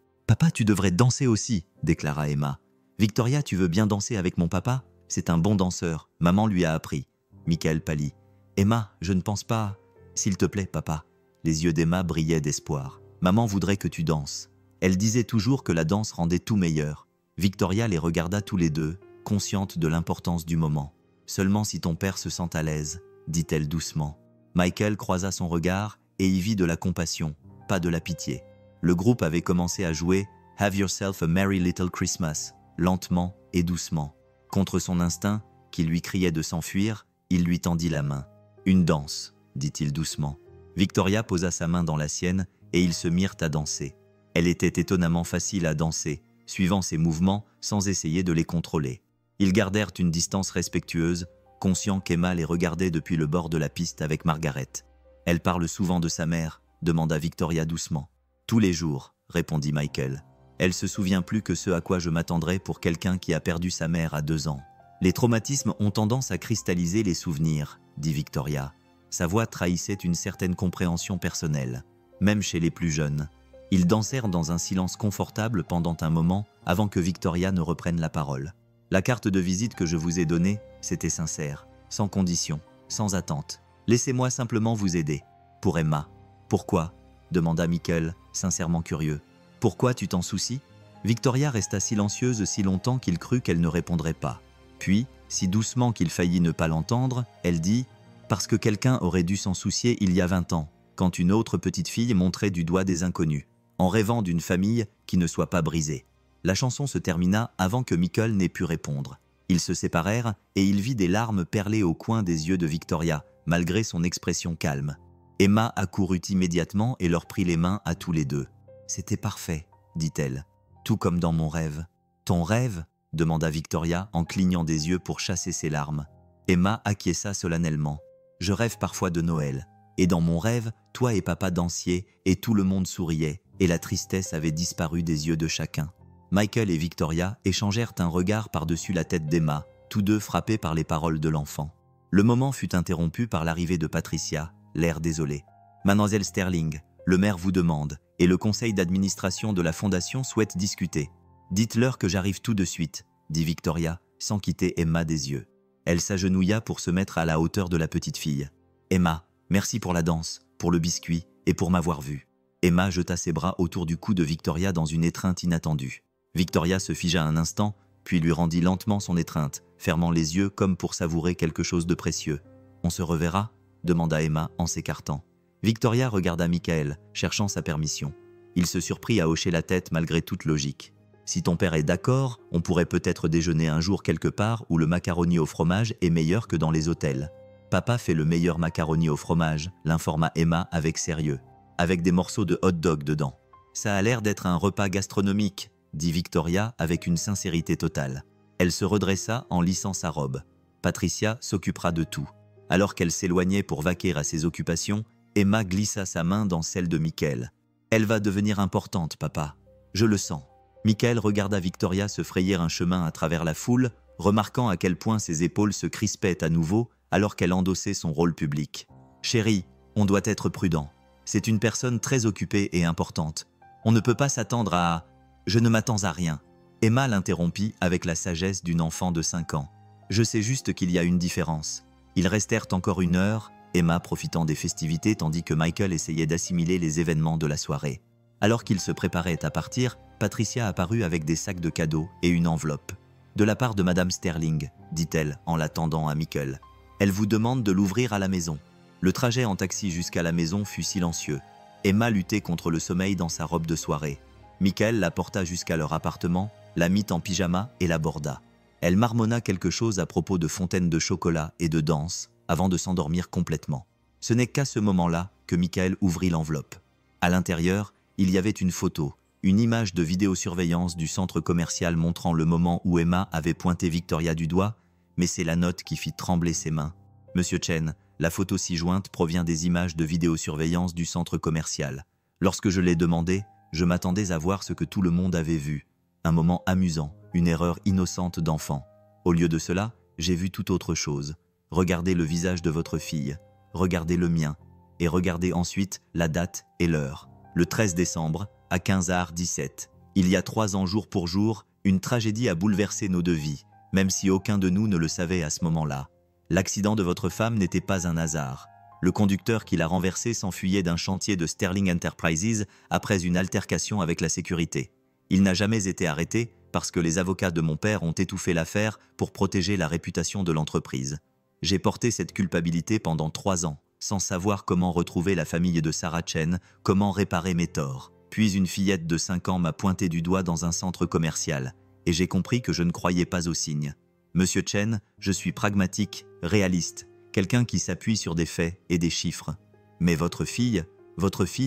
« Papa, tu devrais danser aussi » déclara Emma. « Victoria, tu veux bien danser avec mon papa ? C'est un bon danseur. Maman lui a appris. » Michael pâlit. « Emma, je ne pense pas... » « S'il te plaît, papa. » Les yeux d'Emma brillaient d'espoir. « Maman voudrait que tu danses. Elle disait toujours que la danse rendait tout meilleur. » Victoria les regarda tous les deux. consciente de l'importance du moment. « Seulement si ton père se sent à l'aise, dit-elle doucement. Michael croisa son regard et y vit de la compassion, pas de la pitié. Le groupe avait commencé à jouer « Have yourself a merry little Christmas », lentement et doucement. Contre son instinct, qui lui criait de s'enfuir, il lui tendit la main. « Une danse », dit-il doucement. Victoria posa sa main dans la sienne et ils se mirent à danser. Elle était étonnamment facile à danser, suivant ses mouvements sans essayer de les contrôler. Ils gardèrent une distance respectueuse, conscients qu'Emma les regardait depuis le bord de la piste avec Margaret. « Elle parle souvent de sa mère ?» demanda Victoria doucement. « Tous les jours », répondit Michael. « Elle se souvient plus que ce à quoi je m'attendrais pour quelqu'un qui a perdu sa mère à 2 ans. Les traumatismes ont tendance à cristalliser les souvenirs, dit Victoria. Sa voix trahissait une certaine compréhension personnelle, même chez les plus jeunes. Ils dansèrent dans un silence confortable pendant un moment avant que Victoria ne reprenne la parole. La carte de visite que je vous ai donnée, c'était sincère, sans condition, sans attente. Laissez-moi simplement vous aider. Pour Emma. Pourquoi ? Demanda Michael, sincèrement curieux. Pourquoi tu t'en soucies ? Victoria resta silencieuse si longtemps qu'il crut qu'elle ne répondrait pas. Puis, si doucement qu'il faillit ne pas l'entendre, elle dit « Parce que quelqu'un aurait dû s'en soucier il y a 20 ans, quand une autre petite fille montrait du doigt des inconnus, en rêvant d'une famille qui ne soit pas brisée. » La chanson se termina avant que Michael n'ait pu répondre. Ils se séparèrent et il vit des larmes perler au coin des yeux de Victoria, malgré son expression calme. Emma accourut immédiatement et leur prit les mains à tous les deux. « C'était parfait, » dit-elle, « tout comme dans mon rêve. »« Ton rêve ?» demanda Victoria en clignant des yeux pour chasser ses larmes. Emma acquiesça solennellement. « Je rêve parfois de Noël. Et dans mon rêve, toi et papa dansiez et tout le monde souriait et la tristesse avait disparu des yeux de chacun. » Michael et Victoria échangèrent un regard par-dessus la tête d'Emma, tous deux frappés par les paroles de l'enfant. Le moment fut interrompu par l'arrivée de Patricia, l'air désolé. « Mademoiselle Sterling, le maire vous demande, et le conseil d'administration de la fondation souhaite discuter. Dites-leur que j'arrive tout de suite, » dit Victoria, sans quitter Emma des yeux. Elle s'agenouilla pour se mettre à la hauteur de la petite fille. « Emma, merci pour la danse, pour le biscuit et pour m'avoir vue. » Emma jeta ses bras autour du cou de Victoria dans une étreinte inattendue. Victoria se figea un instant, puis lui rendit lentement son étreinte, fermant les yeux comme pour savourer quelque chose de précieux. « On se reverra ?» demanda Emma en s'écartant. Victoria regarda Michael, cherchant sa permission. Il se surprit à hocher la tête malgré toute logique. « Si ton père est d'accord, on pourrait peut-être déjeuner un jour quelque part où le macaroni au fromage est meilleur que dans les hôtels. »« Papa fait le meilleur macaroni au fromage », l'informa Emma avec sérieux, avec des morceaux de hot-dog dedans. « Ça a l'air d'être un repas gastronomique », dit Victoria avec une sincérité totale. Elle se redressa en lissant sa robe. Patricia s'occupera de tout. Alors qu'elle s'éloignait pour vaquer à ses occupations, Emma glissa sa main dans celle de Michael. « Elle va devenir importante, papa. Je le sens. » Michael regarda Victoria se frayer un chemin à travers la foule, remarquant à quel point ses épaules se crispaient à nouveau alors qu'elle endossait son rôle public. « Chérie, on doit être prudent. C'est une personne très occupée et importante. On ne peut pas s'attendre à... » « Je ne m'attends à rien. » Emma l'interrompit avec la sagesse d'une enfant de 5 ans. « Je sais juste qu'il y a une différence. » Ils restèrent encore 1 heure, Emma profitant des festivités tandis que Michael essayait d'assimiler les événements de la soirée. Alors qu'ils se préparaient à partir, Patricia apparut avec des sacs de cadeaux et une enveloppe. « De la part de Madame Sterling, » dit-elle en la tendant à Michael. « Elle vous demande de l'ouvrir à la maison. » Le trajet en taxi jusqu'à la maison fut silencieux. Emma luttait contre le sommeil dans sa robe de soirée. Michael la porta jusqu'à leur appartement, la mit en pyjama et l'aborda. Elle marmonna quelque chose à propos de fontaines de chocolat et de danse avant de s'endormir complètement. Ce n'est qu'à ce moment-là que Michael ouvrit l'enveloppe. À l'intérieur, il y avait une photo, une image de vidéosurveillance du centre commercial montrant le moment où Emma avait pointé Victoria du doigt, mais c'est la note qui fit trembler ses mains. « Monsieur Chen, la photo ci-jointe provient des images de vidéosurveillance du centre commercial. Lorsque je l'ai demandé, je m'attendais à voir ce que tout le monde avait vu. Un moment amusant, une erreur innocente d'enfant. Au lieu de cela, j'ai vu tout autre chose. Regardez le visage de votre fille, regardez le mien, et regardez ensuite la date et l'heure. Le 13 décembre, à 15h17. Il y a 3 ans jour pour jour, une tragédie a bouleversé nos 2 vies, même si aucun de nous ne le savait à ce moment-là. L'accident de votre femme n'était pas un hasard. Le conducteur qui l'a renversé s'enfuyait d'un chantier de Sterling Enterprises après une altercation avec la sécurité. Il n'a jamais été arrêté, parce que les avocats de mon père ont étouffé l'affaire pour protéger la réputation de l'entreprise. J'ai porté cette culpabilité pendant 3 ans, sans savoir comment retrouver la famille de Sarah Chen, comment réparer mes torts. Puis une fillette de 5 ans m'a pointé du doigt dans un centre commercial, et j'ai compris que je ne croyais pas aux signes. Monsieur Chen, je suis pragmatique, réaliste, quelqu'un qui s'appuie sur des faits et des chiffres. Mais votre fille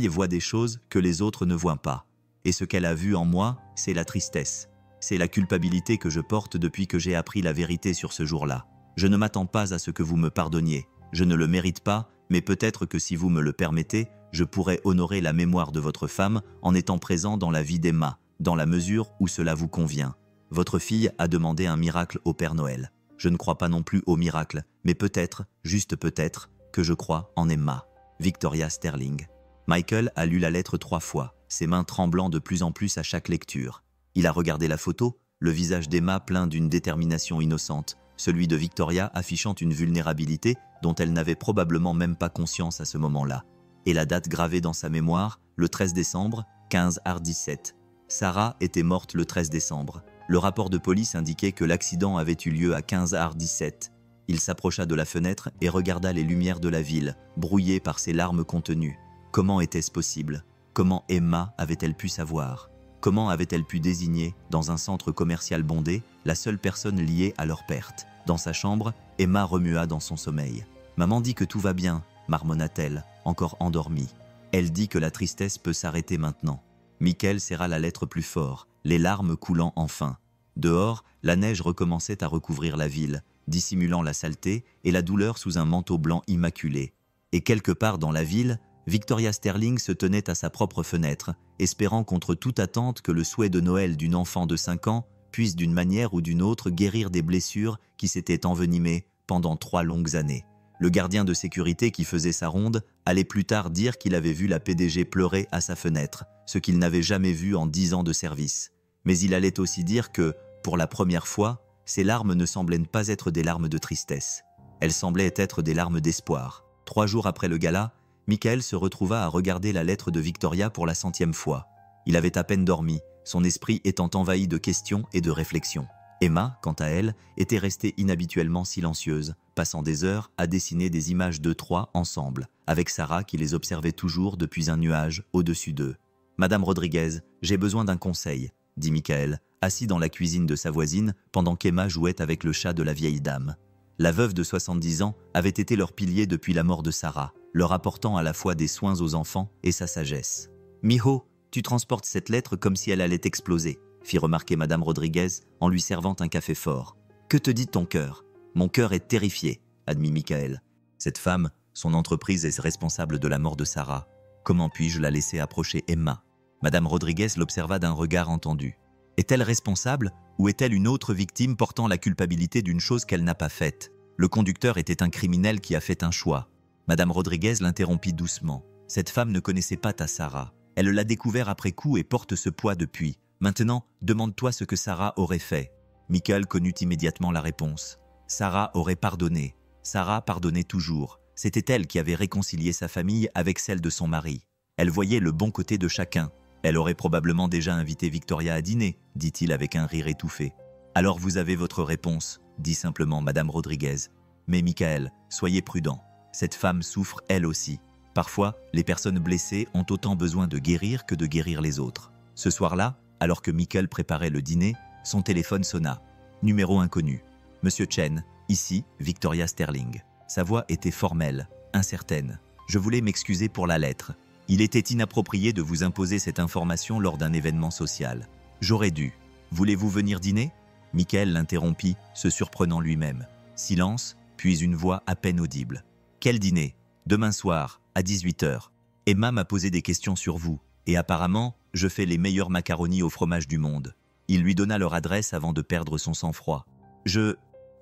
voit des choses que les autres ne voient pas. Et ce qu'elle a vu en moi, c'est la tristesse. C'est la culpabilité que je porte depuis que j'ai appris la vérité sur ce jour-là. Je ne m'attends pas à ce que vous me pardonniez. Je ne le mérite pas, mais peut-être que si vous me le permettez, je pourrais honorer la mémoire de votre femme en étant présent dans la vie d'Emma, dans la mesure où cela vous convient. Votre fille a demandé un miracle au Père Noël. Je ne crois pas non plus au miracle, mais peut-être, juste peut-être, que je crois en Emma. Victoria Sterling. Michael a lu la lettre 3 fois, ses mains tremblant de plus en plus à chaque lecture. Il a regardé la photo, le visage d'Emma plein d'une détermination innocente, celui de Victoria affichant une vulnérabilité dont elle n'avait probablement même pas conscience à ce moment-là. Et la date gravée dans sa mémoire, le 13 décembre, 15h17. Sarah était morte le 13 décembre. Le rapport de police indiquait que l'accident avait eu lieu à 15h17. Il s'approcha de la fenêtre et regarda les lumières de la ville, brouillées par ses larmes contenues. Comment était-ce possible? Comment Emma avait-elle pu savoir? Comment avait-elle pu désigner, dans un centre commercial bondé, la seule personne liée à leur perte? Dans sa chambre, Emma remua dans son sommeil. « Maman dit que tout va bien », marmonna-t-elle, encore endormie. Elle dit que la tristesse peut s'arrêter maintenant. Michael serra la lettre plus fort, les larmes coulant enfin. Dehors, la neige recommençait à recouvrir la ville, dissimulant la saleté et la douleur sous un manteau blanc immaculé. Et quelque part dans la ville, Victoria Sterling se tenait à sa propre fenêtre, espérant contre toute attente que le souhait de Noël d'une enfant de 5 ans puisse d'une manière ou d'une autre guérir des blessures qui s'étaient envenimées pendant 3 longues années. Le gardien de sécurité qui faisait sa ronde allait plus tard dire qu'il avait vu la PDG pleurer à sa fenêtre, ce qu'il n'avait jamais vu en 10 ans de service. Mais il allait aussi dire que, pour la première fois, ses larmes ne semblaient pas être des larmes de tristesse. Elles semblaient être des larmes d'espoir. 3 jours après le gala, Michael se retrouva à regarder la lettre de Victoria pour la 100e fois. Il avait à peine dormi, son esprit étant envahi de questions et de réflexions. Emma, quant à elle, était restée inhabituellement silencieuse, passant des heures à dessiner des images d'eux 3 ensemble, avec Sarah qui les observait toujours depuis un nuage au-dessus d'eux. « Madame Rodriguez, j'ai besoin d'un conseil », dit Michael, assis dans la cuisine de sa voisine pendant qu'Emma jouait avec le chat de la vieille dame. La veuve de 70 ans avait été leur pilier depuis la mort de Sarah, leur apportant à la fois des soins aux enfants et sa sagesse. « Miho, tu transportes cette lettre comme si elle allait exploser », fit remarquer Madame Rodriguez en lui servant un café fort. « Que te dit ton cœur ? Mon cœur est terrifié, admit Michael. Cette femme, son entreprise est responsable de la mort de Sarah. Comment puis-je la laisser approcher Emma ? Madame Rodriguez l'observa d'un regard entendu. Est-elle responsable ou est-elle une autre victime portant la culpabilité d'une chose qu'elle n'a pas faite ? Le conducteur était un criminel qui a fait un choix. Madame Rodriguez l'interrompit doucement. Cette femme ne connaissait pas ta Sarah. Elle l'a découvert après coup et porte ce poids depuis. Maintenant, demande-toi ce que Sarah aurait fait. Michael connut immédiatement la réponse. Sarah aurait pardonné. Sarah pardonnait toujours. C'était elle qui avait réconcilié sa famille avec celle de son mari. Elle voyait le bon côté de chacun. Elle aurait probablement déjà invité Victoria à dîner, dit-il avec un rire étouffé. Alors vous avez votre réponse, dit simplement Madame Rodriguez. Mais Michael, soyez prudent. Cette femme souffre elle aussi. Parfois, les personnes blessées ont autant besoin de guérir que de guérir les autres. Ce soir-là, alors que Michael préparait le dîner, son téléphone sonna. Numéro inconnu. Monsieur Chen, ici, Victoria Sterling. Sa voix était formelle, incertaine. Je voulais m'excuser pour la lettre. Il était inapproprié de vous imposer cette information lors d'un événement social. J'aurais dû. Voulez-vous venir dîner ? Michael l'interrompit, se surprenant lui-même. Silence, puis une voix à peine audible. Quel dîner ? Demain soir, à 18h. Emma m'a posé des questions sur vous, et apparemment, je fais les meilleurs macaronis au fromage du monde. Il lui donna leur adresse avant de perdre son sang-froid.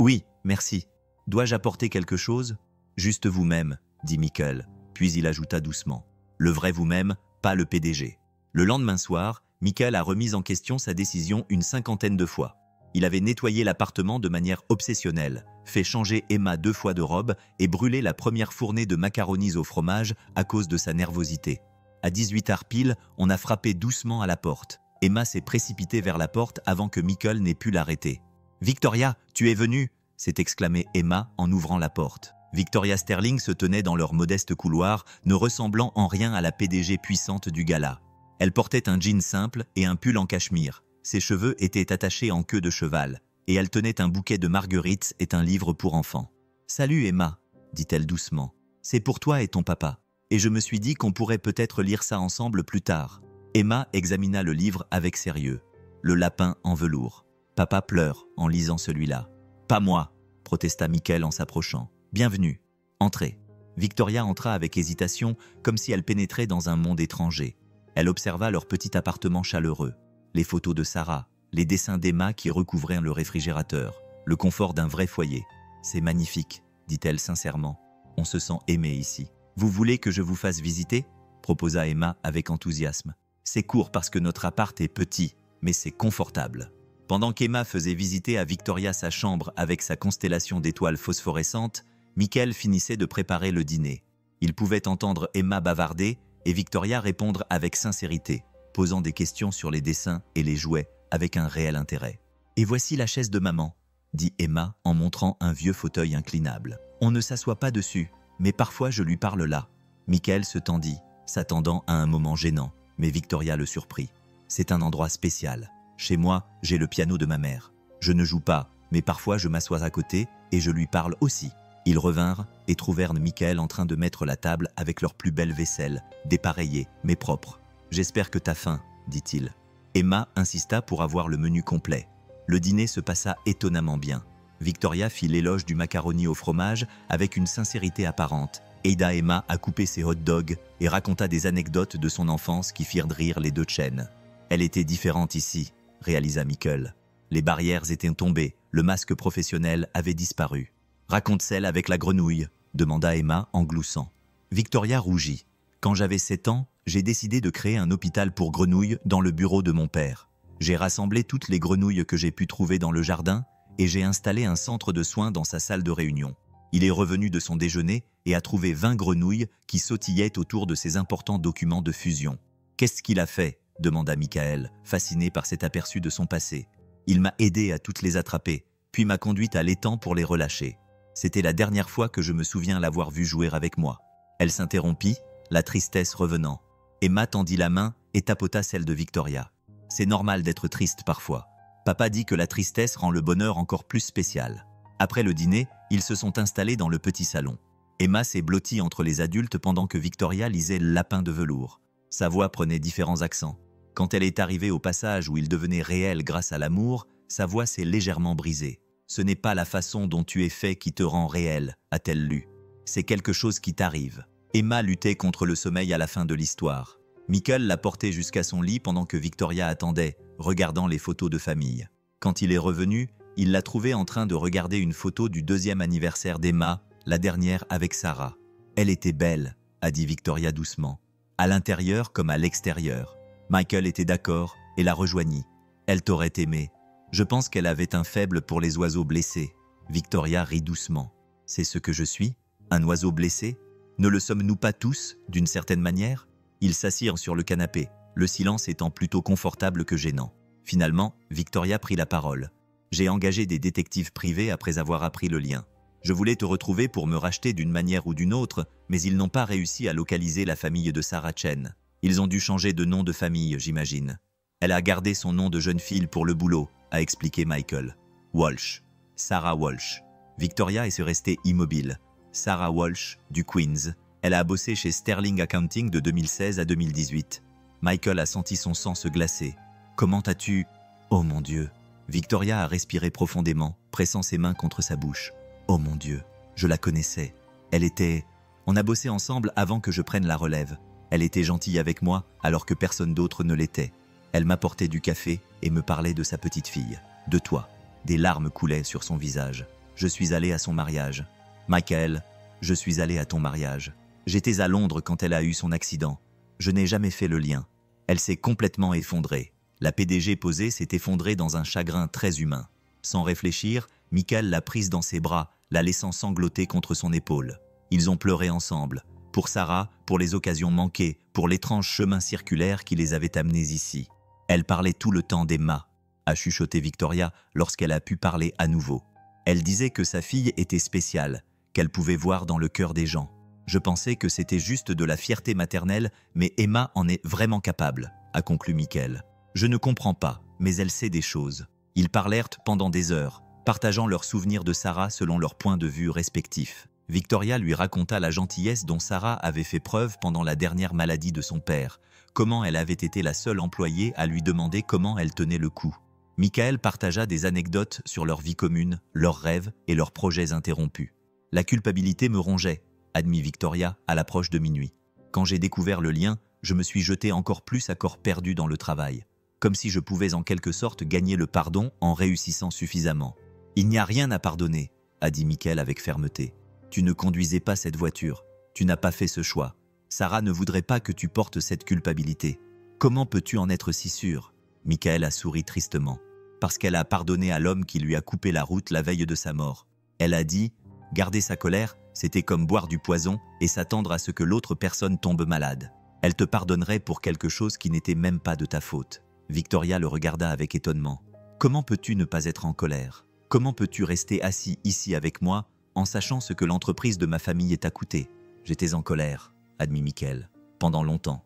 Oui, merci. Dois-je apporter quelque chose ? Juste vous-même, dit Michael, puis il ajouta doucement. Le vrai vous-même, pas le PDG. Le lendemain soir, Michael a remis en question sa décision une 50aine de fois. Il avait nettoyé l'appartement de manière obsessionnelle, fait changer Emma 2 fois de robe et brûlé la première fournée de macaronis au fromage à cause de sa nervosité. À 18h pile, on a frappé doucement à la porte. Emma s'est précipitée vers la porte avant que Michael n'ait pu l'arrêter. « Victoria, tu es venue !» s'est exclamée Emma en ouvrant la porte. Victoria Sterling se tenait dans leur modeste couloir, ne ressemblant en rien à la PDG puissante du gala. Elle portait un jean simple et un pull en cachemire. Ses cheveux étaient attachés en queue de cheval, et elle tenait un bouquet de marguerites et un livre pour enfants. « Salut Emma !» dit-elle doucement. « C'est pour toi et ton papa. Et je me suis dit qu'on pourrait peut-être lire ça ensemble plus tard. » Emma examina le livre avec sérieux. Le lapin en velours. Papa pleure en lisant celui-là. « Pas moi !» protesta Michael en s'approchant. « Bienvenue. Entrez. » Victoria entra avec hésitation, comme si elle pénétrait dans un monde étranger. Elle observa leur petit appartement chaleureux, les photos de Sarah, les dessins d'Emma qui recouvraient le réfrigérateur, le confort d'un vrai foyer. « C'est magnifique, » dit-elle sincèrement. « On se sent aimé ici. »« Vous voulez que je vous fasse visiter ?» proposa Emma avec enthousiasme. « C'est court parce que notre appart est petit, mais c'est confortable. » Pendant qu'Emma faisait visiter à Victoria sa chambre avec sa constellation d'étoiles phosphorescentes, Michael finissait de préparer le dîner. Il pouvait entendre Emma bavarder et Victoria répondre avec sincérité, posant des questions sur les dessins et les jouets avec un réel intérêt. « Et voici la chaise de maman », dit Emma en montrant un vieux fauteuil inclinable. « On ne s'assoit pas dessus, mais parfois je lui parle là. » Michael se tendit, s'attendant à un moment gênant, mais Victoria le surprit. « C'est un endroit spécial. Chez moi, j'ai le piano de ma mère. Je ne joue pas, mais parfois je m'assois à côté et je lui parle aussi. » Ils revinrent et trouvèrent Michael en train de mettre la table avec leur plus belle vaisselle, dépareillée, mais propre. « J'espère que t'as faim, » dit-il. Emma insista pour avoir le menu complet. Le dîner se passa étonnamment bien. Victoria fit l'éloge du macaroni au fromage avec une sincérité apparente, aida Emma à couper ses hot dogs et raconta des anecdotes de son enfance qui firent rire les deux Chen. « Elle était différente ici, » réalisa Michael. Les barrières étaient tombées, le masque professionnel avait disparu. « Raconte celle avec la grenouille » demanda Emma en gloussant. Victoria rougit. « Quand j'avais 7 ans, j'ai décidé de créer un hôpital pour grenouilles dans le bureau de mon père. J'ai rassemblé toutes les grenouilles que j'ai pu trouver dans le jardin et j'ai installé un centre de soins dans sa salle de réunion. Il est revenu de son déjeuner et a trouvé 20 grenouilles qui sautillaient autour de ces importants documents de fusion. « Qu'est-ce qu'il a fait ?» demanda Michael, fasciné par cet aperçu de son passé. « Il m'a aidé à toutes les attraper, puis m'a conduite à l'étang pour les relâcher. C'était la dernière fois que je me souviens l'avoir vu jouer avec moi. » Elle s'interrompit, la tristesse revenant. Emma tendit la main et tapota celle de Victoria. « C'est normal d'être triste parfois. Papa dit que la tristesse rend le bonheur encore plus spécial. » Après le dîner, ils se sont installés dans le petit salon. Emma s'est blottie entre les adultes pendant que Victoria lisait Le lapin de velours. Sa voix prenait différents accents. Quand elle est arrivée au passage où il devenait réel grâce à l'amour, sa voix s'est légèrement brisée. « Ce n'est pas la façon dont tu es fait qui te rend réel », a-t-elle lu. « C'est quelque chose qui t'arrive. » Emma luttait contre le sommeil à la fin de l'histoire. Michael l'a portée jusqu'à son lit pendant que Victoria attendait, regardant les photos de famille. Quand il est revenu, il l'a trouvée en train de regarder une photo du 2e anniversaire d'Emma, la dernière avec Sarah. « Elle était belle », a dit Victoria doucement. À l'intérieur comme à l'extérieur. Michael était d'accord et la rejoignit. « Elle t'aurait aimé. Je pense qu'elle avait un faible pour les oiseaux blessés. » Victoria rit doucement. « C'est ce que je suis? Un oiseau blessé? Ne le sommes-nous pas tous, d'une certaine manière ?» Ils s'assirent sur le canapé, le silence étant plutôt confortable que gênant. Finalement, Victoria prit la parole. « J'ai engagé des détectives privés après avoir appris le lien. Je voulais te retrouver pour me racheter d'une manière ou d'une autre, mais ils n'ont pas réussi à localiser la famille de Sarah Chen. Ils ont dû changer de nom de famille, j'imagine. Elle a gardé son nom de jeune fille pour le boulot, a expliqué Michael. Walsh. Sarah Walsh. Victoria est restée immobile. Sarah Walsh, du Queens. Elle a bossé chez Sterling Accounting de 2016 à 2018. Michael a senti son sang se glacer. « Comment as-tu... » « Oh mon Dieu !» Victoria a respiré profondément, pressant ses mains contre sa bouche. « Oh mon Dieu, je la connaissais. Elle était... On a bossé ensemble avant que je prenne la relève. Elle était gentille avec moi alors que personne d'autre ne l'était. Elle m'apportait du café et me parlait de sa petite fille. De toi. » Des larmes coulaient sur son visage. « Je suis allé à son mariage. Michael, je suis allé à ton mariage. J'étais à Londres quand elle a eu son accident. Je n'ai jamais fait le lien. Elle s'est complètement effondrée. » La PDG posée s'est effondrée dans un chagrin très humain. Sans réfléchir, Michael l'a prise dans ses bras, la laissant sangloter contre son épaule. Ils ont pleuré ensemble. Pour Sarah, pour les occasions manquées, pour l'étrange chemin circulaire qui les avait amenés ici. Elle parlait tout le temps d'Emma, a chuchoté Victoria lorsqu'elle a pu parler à nouveau. Elle disait que sa fille était spéciale, qu'elle pouvait voir dans le cœur des gens. Je pensais que c'était juste de la fierté maternelle, mais Emma en est vraiment capable, a conclu Michael. Je ne comprends pas, mais elle sait des choses. Ils parlèrent pendant des heures, partageant leurs souvenirs de Sarah selon leurs points de vue respectifs. Victoria lui raconta la gentillesse dont Sarah avait fait preuve pendant la dernière maladie de son père, comment elle avait été la seule employée à lui demander comment elle tenait le coup. Michael partagea des anecdotes sur leur vie commune, leurs rêves et leurs projets interrompus. La culpabilité me rongeait, admit Victoria à l'approche de minuit. Quand j'ai découvert le lien, je me suis jetée encore plus à corps perdu dans le travail, comme si je pouvais en quelque sorte gagner le pardon en réussissant suffisamment. Il n'y a rien à pardonner, a dit Michael avec fermeté. Tu ne conduisais pas cette voiture, tu n'as pas fait ce choix. Sarah ne voudrait pas que tu portes cette culpabilité. Comment peux-tu en être si sûr ? Michael a souri tristement. Parce qu'elle a pardonné à l'homme qui lui a coupé la route la veille de sa mort. Elle a dit, garder sa colère, c'était comme boire du poison et s'attendre à ce que l'autre personne tombe malade. Elle te pardonnerait pour quelque chose qui n'était même pas de ta faute. Victoria le regarda avec étonnement. Comment peux-tu ne pas être en colère ? Comment peux-tu rester assis ici avec moi en sachant ce que l'entreprise de ma famille t'a coûté ? J'étais en colère, admit Michael. Pendant longtemps.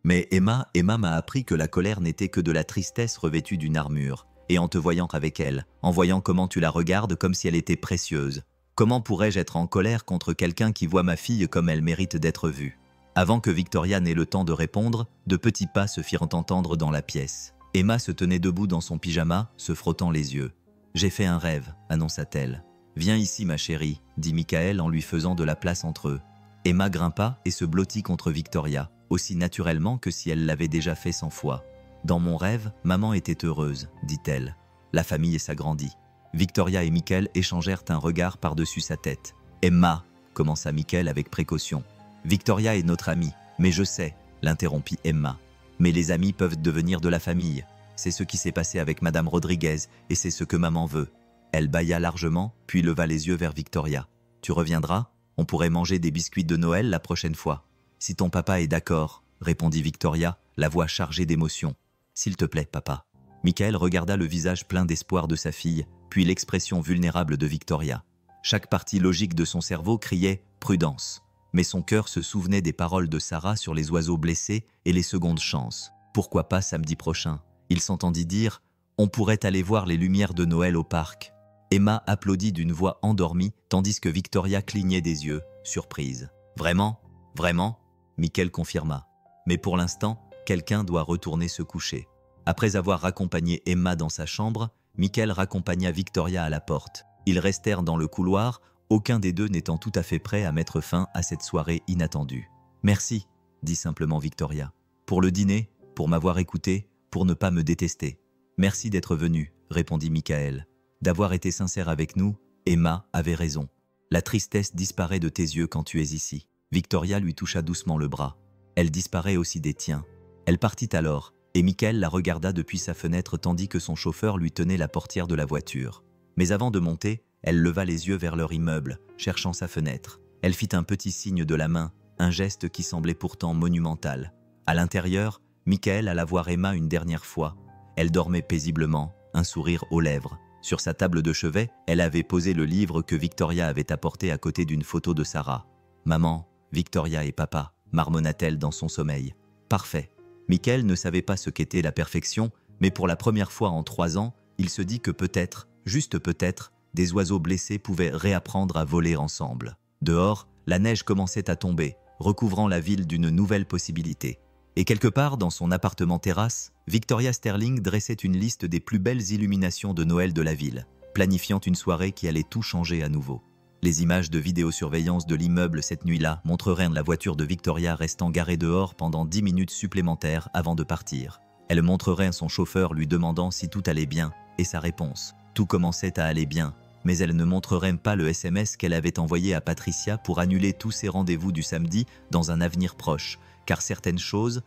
Mais Emma m'a appris que la colère n'était que de la tristesse revêtue d'une armure. Et en te voyant avec elle, en voyant comment tu la regardes comme si elle était précieuse, comment pourrais-je être en colère contre quelqu'un qui voit ma fille comme elle mérite d'être vue ? Avant que Victoria n'ait le temps de répondre, de petits pas se firent entendre dans la pièce. Emma se tenait debout dans son pyjama, se frottant les yeux. « J'ai fait un rêve », annonça-t-elle. « Viens ici, ma chérie », dit Michael en lui faisant de la place entre eux. Emma grimpa et se blottit contre Victoria, aussi naturellement que si elle l'avait déjà fait 100 fois. « Dans mon rêve, maman était heureuse, dit-elle. La famille s'agrandit. » Victoria et Michael échangèrent un regard par-dessus sa tête. « Emma », commença Michael avec précaution. « Victoria est notre amie, mais je sais, » l'interrompit Emma. « Mais les amis peuvent devenir de la famille. C'est ce qui s'est passé avec Madame Rodriguez et c'est ce que maman veut. » Elle bâilla largement, puis leva les yeux vers Victoria. « Tu reviendras ? On pourrait manger des biscuits de Noël la prochaine fois. »« Si ton papa est d'accord, » répondit Victoria, la voix chargée d'émotion. « S'il te plaît, papa. » Michael regarda le visage plein d'espoir de sa fille, puis l'expression vulnérable de Victoria. Chaque partie logique de son cerveau criait « prudence ». Mais son cœur se souvenait des paroles de Sarah sur les oiseaux blessés et les secondes chances. Pourquoi pas samedi prochain ? Il s'entendit dire « On pourrait aller voir les lumières de Noël au parc ». Emma applaudit d'une voix endormie, tandis que Victoria clignait des yeux, surprise. « Vraiment ? Vraiment ?» Michael confirma. Mais pour l'instant, quelqu'un doit retourner se coucher. Après avoir raccompagné Emma dans sa chambre, Michael raccompagna Victoria à la porte. Ils restèrent dans le couloir, aucun des deux n'étant tout à fait prêt à mettre fin à cette soirée inattendue. « Merci », dit simplement Victoria. « Pour le dîner, pour m'avoir écouté, pour ne pas me détester. »« Merci d'être venu », répondit Michael. « D'avoir été sincère avec nous, Emma avait raison. La tristesse disparaît de tes yeux quand tu es ici. » Victoria lui toucha doucement le bras. Elle disparaît aussi des tiens. Elle partit alors, et Michael la regarda depuis sa fenêtre tandis que son chauffeur lui tenait la portière de la voiture. Mais avant de monter, elle leva les yeux vers leur immeuble, cherchant sa fenêtre. Elle fit un petit signe de la main, un geste qui semblait pourtant monumental. À l'intérieur, Michael alla voir Emma une dernière fois. Elle dormait paisiblement, un sourire aux lèvres. Sur sa table de chevet, elle avait posé le livre que Victoria avait apporté à côté d'une photo de Sarah. « Maman, Victoria et papa », marmonna-t-elle dans son sommeil. « Parfait. » Michael ne savait pas ce qu'était la perfection, mais pour la première fois en 3 ans, il se dit que peut-être, juste peut-être, des oiseaux blessés pouvaient réapprendre à voler ensemble. Dehors, la neige commençait à tomber, recouvrant la ville d'une nouvelle possibilité. Et quelque part dans son appartement terrasse, Victoria Sterling dressait une liste des plus belles illuminations de Noël de la ville, planifiant une soirée qui allait tout changer à nouveau. Les images de vidéosurveillance de l'immeuble cette nuit-là montreraient la voiture de Victoria restant garée dehors pendant 10 minutes supplémentaires avant de partir. Elle montrerait son chauffeur lui demandant si tout allait bien, et sa réponse. Tout commençait à aller bien, mais elle ne montrerait pas le SMS qu'elle avait envoyé à Patricia pour annuler tous ses rendez-vous du samedi dans un avenir proche, car certaines choses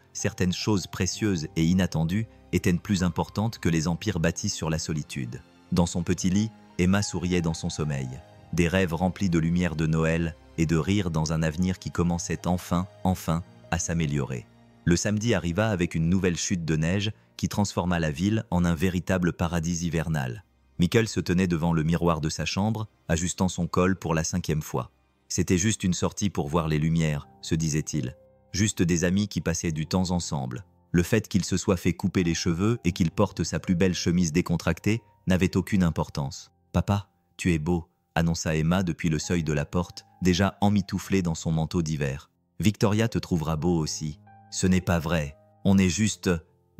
précieuses et inattendues étaient plus importantes que les empires bâtis sur la solitude. Dans son petit lit, Emma souriait dans son sommeil. Des rêves remplis de lumière de Noël et de rire dans un avenir qui commençait enfin à s'améliorer. Le samedi arriva avec une nouvelle chute de neige qui transforma la ville en un véritable paradis hivernal. Michael se tenait devant le miroir de sa chambre, ajustant son col pour la 5e fois. C'était juste une sortie pour voir les lumières, se disait-il. Juste des amis qui passaient du temps ensemble. Le fait qu'il se soit fait couper les cheveux et qu'il porte sa plus belle chemise décontractée n'avait aucune importance. « Papa, tu es beau », annonça Emma depuis le seuil de la porte, déjà emmitouflée dans son manteau d'hiver. « Victoria te trouvera beau aussi. »« Ce n'est pas vrai, on est juste… »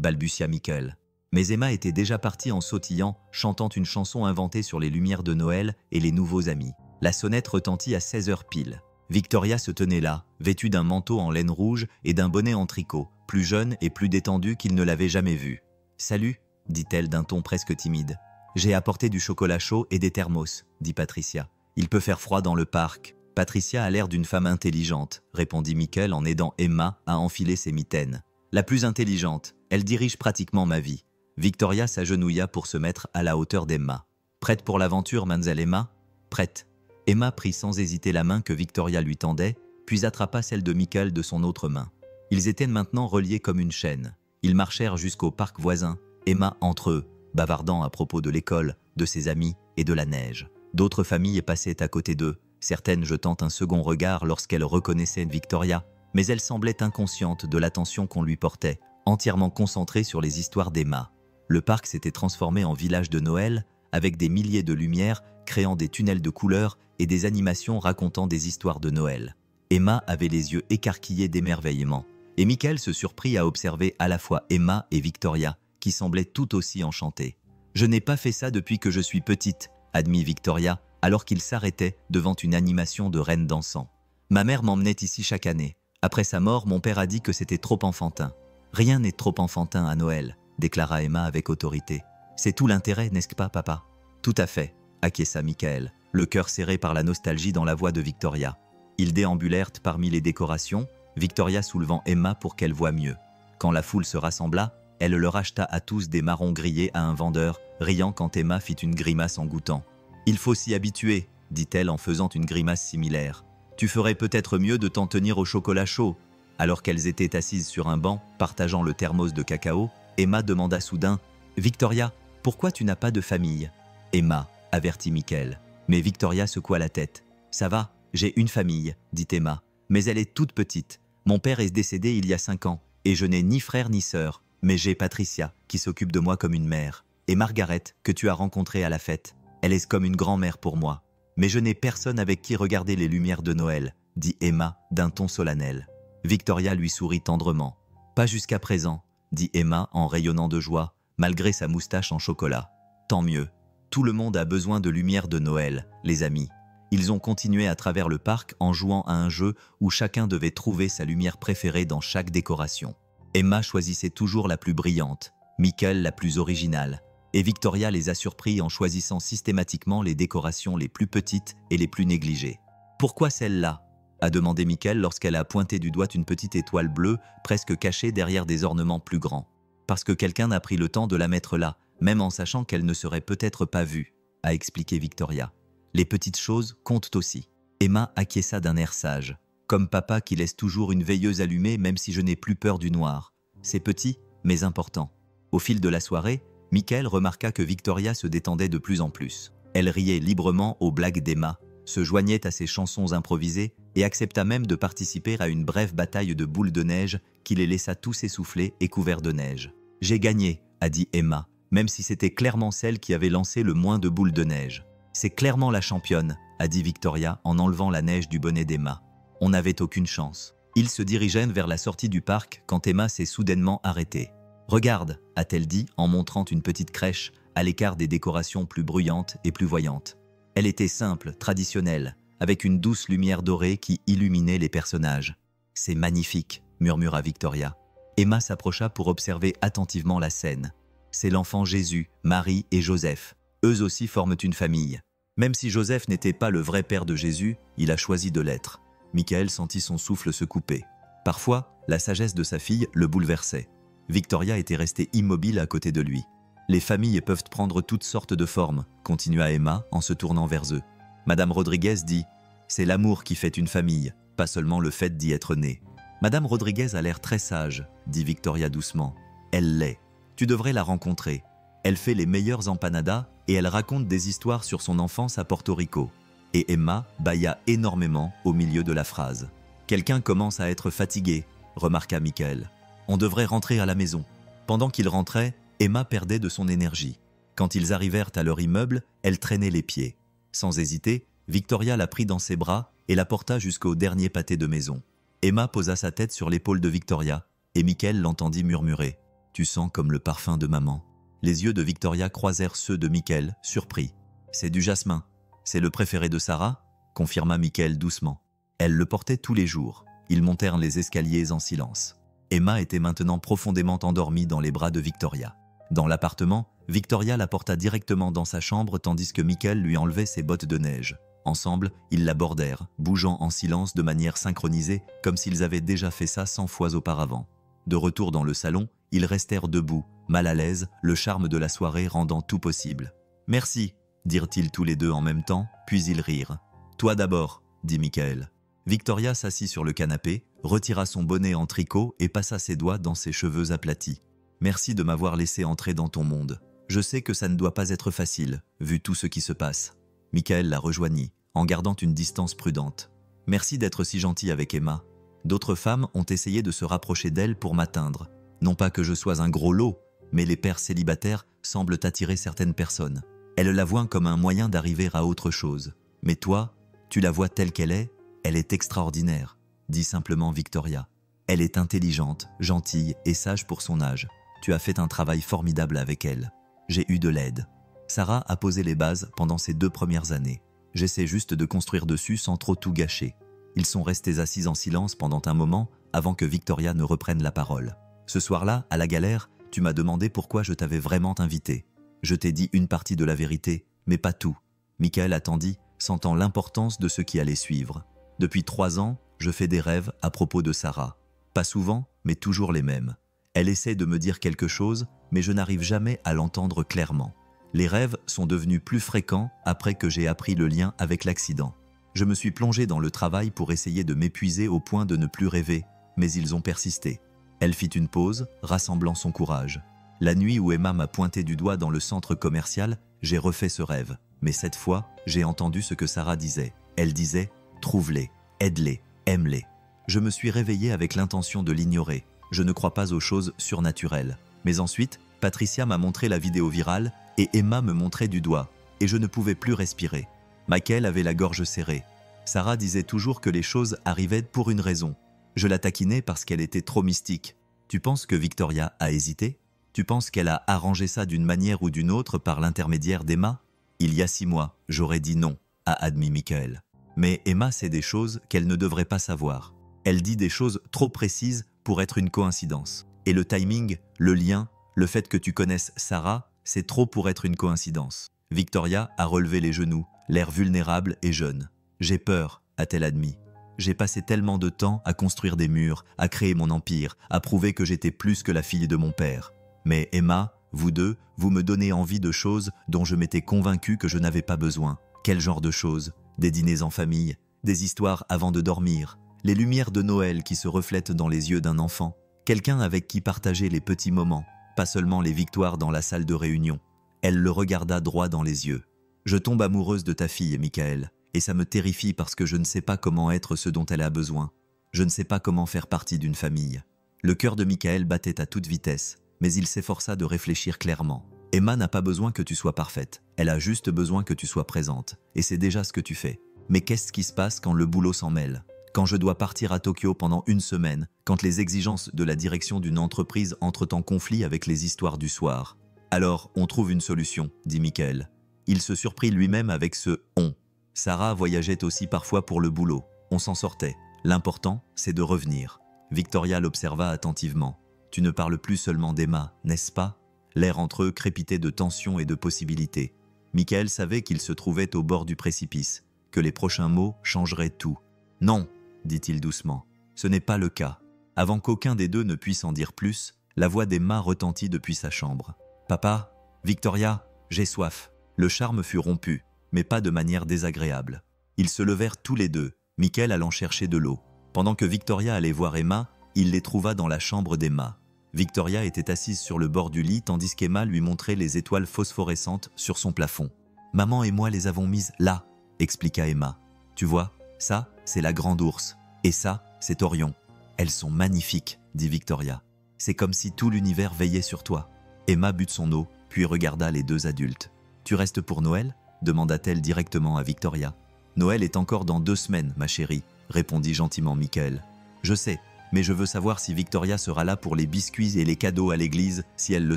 balbutia Michael. Mais Emma était déjà partie en sautillant, chantant une chanson inventée sur les lumières de Noël et les nouveaux amis. La sonnette retentit à 16 heures pile. Victoria se tenait là, vêtue d'un manteau en laine rouge et d'un bonnet en tricot, plus jeune et plus détendue qu'il ne l'avait jamais vue. « Salut », dit-elle d'un ton presque timide. « J'ai apporté du chocolat chaud et des thermos », dit Patricia. « Il peut faire froid dans le parc. » « Patricia a l'air d'une femme intelligente », répondit Michael en aidant Emma à enfiler ses mitaines. « La plus intelligente, elle dirige pratiquement ma vie. » Victoria s'agenouilla pour se mettre à la hauteur d'Emma. « Prête pour l'aventure, mademoiselle Emma ?»« Prête. » Emma prit sans hésiter la main que Victoria lui tendait, puis attrapa celle de Michael de son autre main. Ils étaient maintenant reliés comme une chaîne. Ils marchèrent jusqu'au parc voisin, Emma entre eux, bavardant à propos de l'école, de ses amis et de la neige. D'autres familles passaient à côté d'eux, certaines jetant un second regard lorsqu'elles reconnaissaient Victoria, mais elles semblaient inconscientes de l'attention qu'on lui portait, entièrement concentrées sur les histoires d'Emma. Le parc s'était transformé en village de Noël, avec des milliers de lumières créant des tunnels de couleurs et des animations racontant des histoires de Noël. Emma avait les yeux écarquillés d'émerveillement, et Michael se surprit à observer à la fois Emma et Victoria, qui semblaient tout aussi enchantées. « Je n'ai pas fait ça depuis que je suis petite », admit Victoria, alors qu'il s'arrêtait devant une animation de reines dansant. « Ma mère m'emmenait ici chaque année. Après sa mort, mon père a dit que c'était trop enfantin. »« Rien n'est trop enfantin à Noël », déclara Emma avec autorité. « C'est tout l'intérêt, n'est-ce pas, papa ?»« Tout à fait », acquiesça Michael, le cœur serré par la nostalgie dans la voix de Victoria. Ils déambulèrent parmi les décorations, Victoria soulevant Emma pour qu'elle voie mieux. Quand la foule se rassembla, elle leur acheta à tous des marrons grillés à un vendeur, riant quand Emma fit une grimace en goûtant. « Il faut s'y habituer », dit-elle en faisant une grimace similaire. « Tu ferais peut-être mieux de t'en tenir au chocolat chaud. » Alors qu'elles étaient assises sur un banc, partageant le thermos de cacao, Emma demanda soudain « Victoria, pourquoi tu n'as pas de famille ?»« Emma, » avertit Michael. Mais Victoria secoua la tête. « Ça va, j'ai une famille, » dit Emma. « Mais elle est toute petite. Mon père est décédé il y a 5 ans, et je n'ai ni frère ni sœur. Mais j'ai Patricia, qui s'occupe de moi comme une mère. Et Margaret, que tu as rencontrée à la fête. Elle est comme une grand-mère pour moi. Mais je n'ai personne avec qui regarder les lumières de Noël, » dit Emma d'un ton solennel. Victoria lui sourit tendrement. « Pas jusqu'à présent, » dit Emma en rayonnant de joie, malgré sa moustache en chocolat. « Tant mieux. Tout le monde a besoin de lumière de Noël, les amis. » Ils ont continué à travers le parc en jouant à un jeu où chacun devait trouver sa lumière préférée dans chaque décoration. Emma choisissait toujours la plus brillante, Michael la plus originale, et Victoria les a surpris en choisissant systématiquement les décorations les plus petites et les plus négligées. « Pourquoi celle-là » a demandé Michael lorsqu'elle a pointé du doigt une petite étoile bleue presque cachée derrière des ornements plus grands. « Parce que quelqu'un a pris le temps de la mettre là, même en sachant qu'elle ne serait peut-être pas vue, » a expliqué Victoria. « Les petites choses comptent aussi. » Emma acquiesça d'un air sage, comme papa qui laisse toujours une veilleuse allumée même si je n'ai plus peur du noir. C'est petit, mais important. Au fil de la soirée, Michael remarqua que Victoria se détendait de plus en plus. Elle riait librement aux blagues d'Emma, se joignait à ses chansons improvisées et accepta même de participer à une brève bataille de boules de neige qui les laissa tous essoufflés et couverts de neige. « J'ai gagné », a dit Emma, même si c'était clairement celle qui avait lancé le moins de boules de neige. « C'est clairement la championne », a dit Victoria en enlevant la neige du bonnet d'Emma. On n'avait aucune chance. Ils se dirigeaient vers la sortie du parc quand Emma s'est soudainement arrêtée. « Regarde », a-t-elle dit en montrant une petite crèche à l'écart des décorations plus bruyantes et plus voyantes. Elle était simple, traditionnelle, avec une douce lumière dorée qui illuminait les personnages. « C'est magnifique », murmura Victoria. Emma s'approcha pour observer attentivement la scène. C'est l'enfant Jésus, Marie et Joseph. Eux aussi forment une famille. Même si Joseph n'était pas le vrai père de Jésus, il a choisi de l'être. Michael sentit son souffle se couper. Parfois, la sagesse de sa fille le bouleversait. Victoria était restée immobile à côté de lui. « Les familles peuvent prendre toutes sortes de formes », continua Emma en se tournant vers eux. Madame Rodriguez dit « C'est l'amour qui fait une famille, pas seulement le fait d'y être né. » Madame Rodriguez a l'air très sage, dit Victoria doucement. « Elle l'est. Tu devrais la rencontrer. Elle fait les meilleures empanadas et elle raconte des histoires sur son enfance à Porto Rico. » Et Emma bâilla énormément au milieu de la phrase. « Quelqu'un commence à être fatigué, » remarqua Michael. « On devrait rentrer à la maison. » Pendant qu'ils rentraient, Emma perdait de son énergie. Quand ils arrivèrent à leur immeuble, elle traînait les pieds. Sans hésiter, Victoria la prit dans ses bras et la porta jusqu'au dernier pâté de maison. Emma posa sa tête sur l'épaule de Victoria et Michael l'entendit murmurer « Tu sens comme le parfum de maman ». Les yeux de Victoria croisèrent ceux de Michael, surpris. « C'est du jasmin. C'est le préféré de Sarah ?» confirma Michael doucement. Elle le portait tous les jours. Ils montèrent les escaliers en silence. Emma était maintenant profondément endormie dans les bras de Victoria. Dans l'appartement, Victoria la porta directement dans sa chambre tandis que Michael lui enlevait ses bottes de neige. Ensemble, ils l'abordèrent, bougeant en silence de manière synchronisée, comme s'ils avaient déjà fait ça 100 fois auparavant. De retour dans le salon, ils restèrent debout, mal à l'aise, le charme de la soirée rendant tout possible. « Merci », dirent-ils tous les deux en même temps, puis ils rirent. « Toi d'abord », dit Michael. Victoria s'assit sur le canapé, retira son bonnet en tricot et passa ses doigts dans ses cheveux aplatis. « Merci de m'avoir laissé entrer dans ton monde. Je sais que ça ne doit pas être facile, vu tout ce qui se passe. » Michael la rejoignit, en gardant une distance prudente. « Merci d'être si gentil avec Emma. D'autres femmes ont essayé de se rapprocher d'elle pour m'atteindre. Non pas que je sois un gros lot, mais les pères célibataires semblent attirer certaines personnes. Elles la voient comme un moyen d'arriver à autre chose. Mais toi, tu la vois telle qu'elle est extraordinaire, » dit simplement Victoria. « Elle est intelligente, gentille et sage pour son âge. Tu as fait un travail formidable avec elle. J'ai eu de l'aide. Sarah a posé les bases pendant ces 2 premières années. J'essaie juste de construire dessus sans trop tout gâcher. » Ils sont restés assis en silence pendant un moment avant que Victoria ne reprenne la parole. « Ce soir-là, à la galère, tu m'as demandé pourquoi je t'avais vraiment invité. Je t'ai dit une partie de la vérité, mais pas tout. » Michael attendit, sentant l'importance de ce qui allait suivre. « Depuis 3 ans, je fais des rêves à propos de Sarah. Pas souvent, mais toujours les mêmes. Elle essaie de me dire quelque chose, mais je n'arrive jamais à l'entendre clairement. Les rêves sont devenus plus fréquents après que j'ai appris le lien avec l'accident. Je me suis plongé dans le travail pour essayer de m'épuiser au point de ne plus rêver, mais ils ont persisté. » Elle fit une pause, rassemblant son courage. « La nuit où Emma m'a pointé du doigt dans le centre commercial, j'ai refait ce rêve. Mais cette fois, j'ai entendu ce que Sarah disait. Elle disait « Trouve-les, aide-les, aime-les. » Je me suis réveillé avec l'intention de l'ignorer. Je ne crois pas aux choses surnaturelles. Mais ensuite, Patricia m'a montré la vidéo virale et Emma me montrait du doigt. Et je ne pouvais plus respirer. Michael avait la gorge serrée. Sarah disait toujours que les choses arrivaient pour une raison. Je la taquinais parce qu'elle était trop mystique. Tu penses que Victoria a hésité? Tu penses qu'elle a arrangé ça d'une manière ou d'une autre par l'intermédiaire d'Emma? Il y a 6 mois, j'aurais dit non, a admis Michael. Mais Emma sait des choses qu'elle ne devrait pas savoir. Elle dit des choses trop précises pour être une coïncidence. Et le timing, le lien, le fait que tu connaisses Sarah, c'est trop pour être une coïncidence. Victoria a relevé les genoux, l'air vulnérable et jeune. J'ai peur, a-t-elle admis. J'ai passé tellement de temps à construire des murs, à créer mon empire, à prouver que j'étais plus que la fille de mon père. Mais Emma, vous deux, vous me donnez envie de choses dont je m'étais convaincu que je n'avais pas besoin. Quel genre de choses? Des dîners en famille, des histoires avant de dormir, les lumières de Noël qui se reflètent dans les yeux d'un enfant, quelqu'un avec qui partager les petits moments, pas seulement les victoires dans la salle de réunion. Elle le regarda droit dans les yeux. Je tombe amoureuse de ta fille, Michael, et ça me terrifie parce que je ne sais pas comment être ce dont elle a besoin. Je ne sais pas comment faire partie d'une famille. Le cœur de Michael battait à toute vitesse, mais il s'efforça de réfléchir clairement. Emma n'a pas besoin que tu sois parfaite, elle a juste besoin que tu sois présente, et c'est déjà ce que tu fais. Mais qu'est-ce qui se passe quand le boulot s'en mêle? Quand je dois partir à Tokyo pendant 1 semaine, quand les exigences de la direction d'une entreprise entrent en conflit avec les histoires du soir? Alors, on trouve une solution, dit Michael. Il se surprit lui-même avec ce « on ». Sarah voyageait aussi parfois pour le boulot. On s'en sortait. L'important, c'est de revenir. Victoria l'observa attentivement. Tu ne parles plus seulement d'Emma, n'est-ce pas? L'air entre eux crépitait de tension et de possibilités. Michael savait qu'il se trouvait au bord du précipice, que les prochains mots changeraient tout. « Non », dit-il doucement, « ce n'est pas le cas. » Avant qu'aucun des deux ne puisse en dire plus, la voix d'Emma retentit depuis sa chambre. « Papa, Victoria, j'ai soif. » Le charme fut rompu, mais pas de manière désagréable. Ils se levèrent tous les deux, Michael allant chercher de l'eau. Pendant que Victoria allait voir Emma, il les trouva dans la chambre d'Emma. Victoria était assise sur le bord du lit tandis qu'Emma lui montrait les étoiles phosphorescentes sur son plafond. « Maman et moi les avons mises là », expliqua Emma. « Tu vois, ça, c'est la grande ours. Et ça, c'est Orion. Elles sont magnifiques, dit Victoria. C'est comme si tout l'univers veillait sur toi. » Emma but son eau, puis regarda les deux adultes. « Tu restes pour Noël ?» demanda-t-elle directement à Victoria. « Noël est encore dans 2 semaines, ma chérie, » répondit gentiment Michael. « Je sais, mais je veux savoir si Victoria sera là pour les biscuits et les cadeaux à l'église si elle le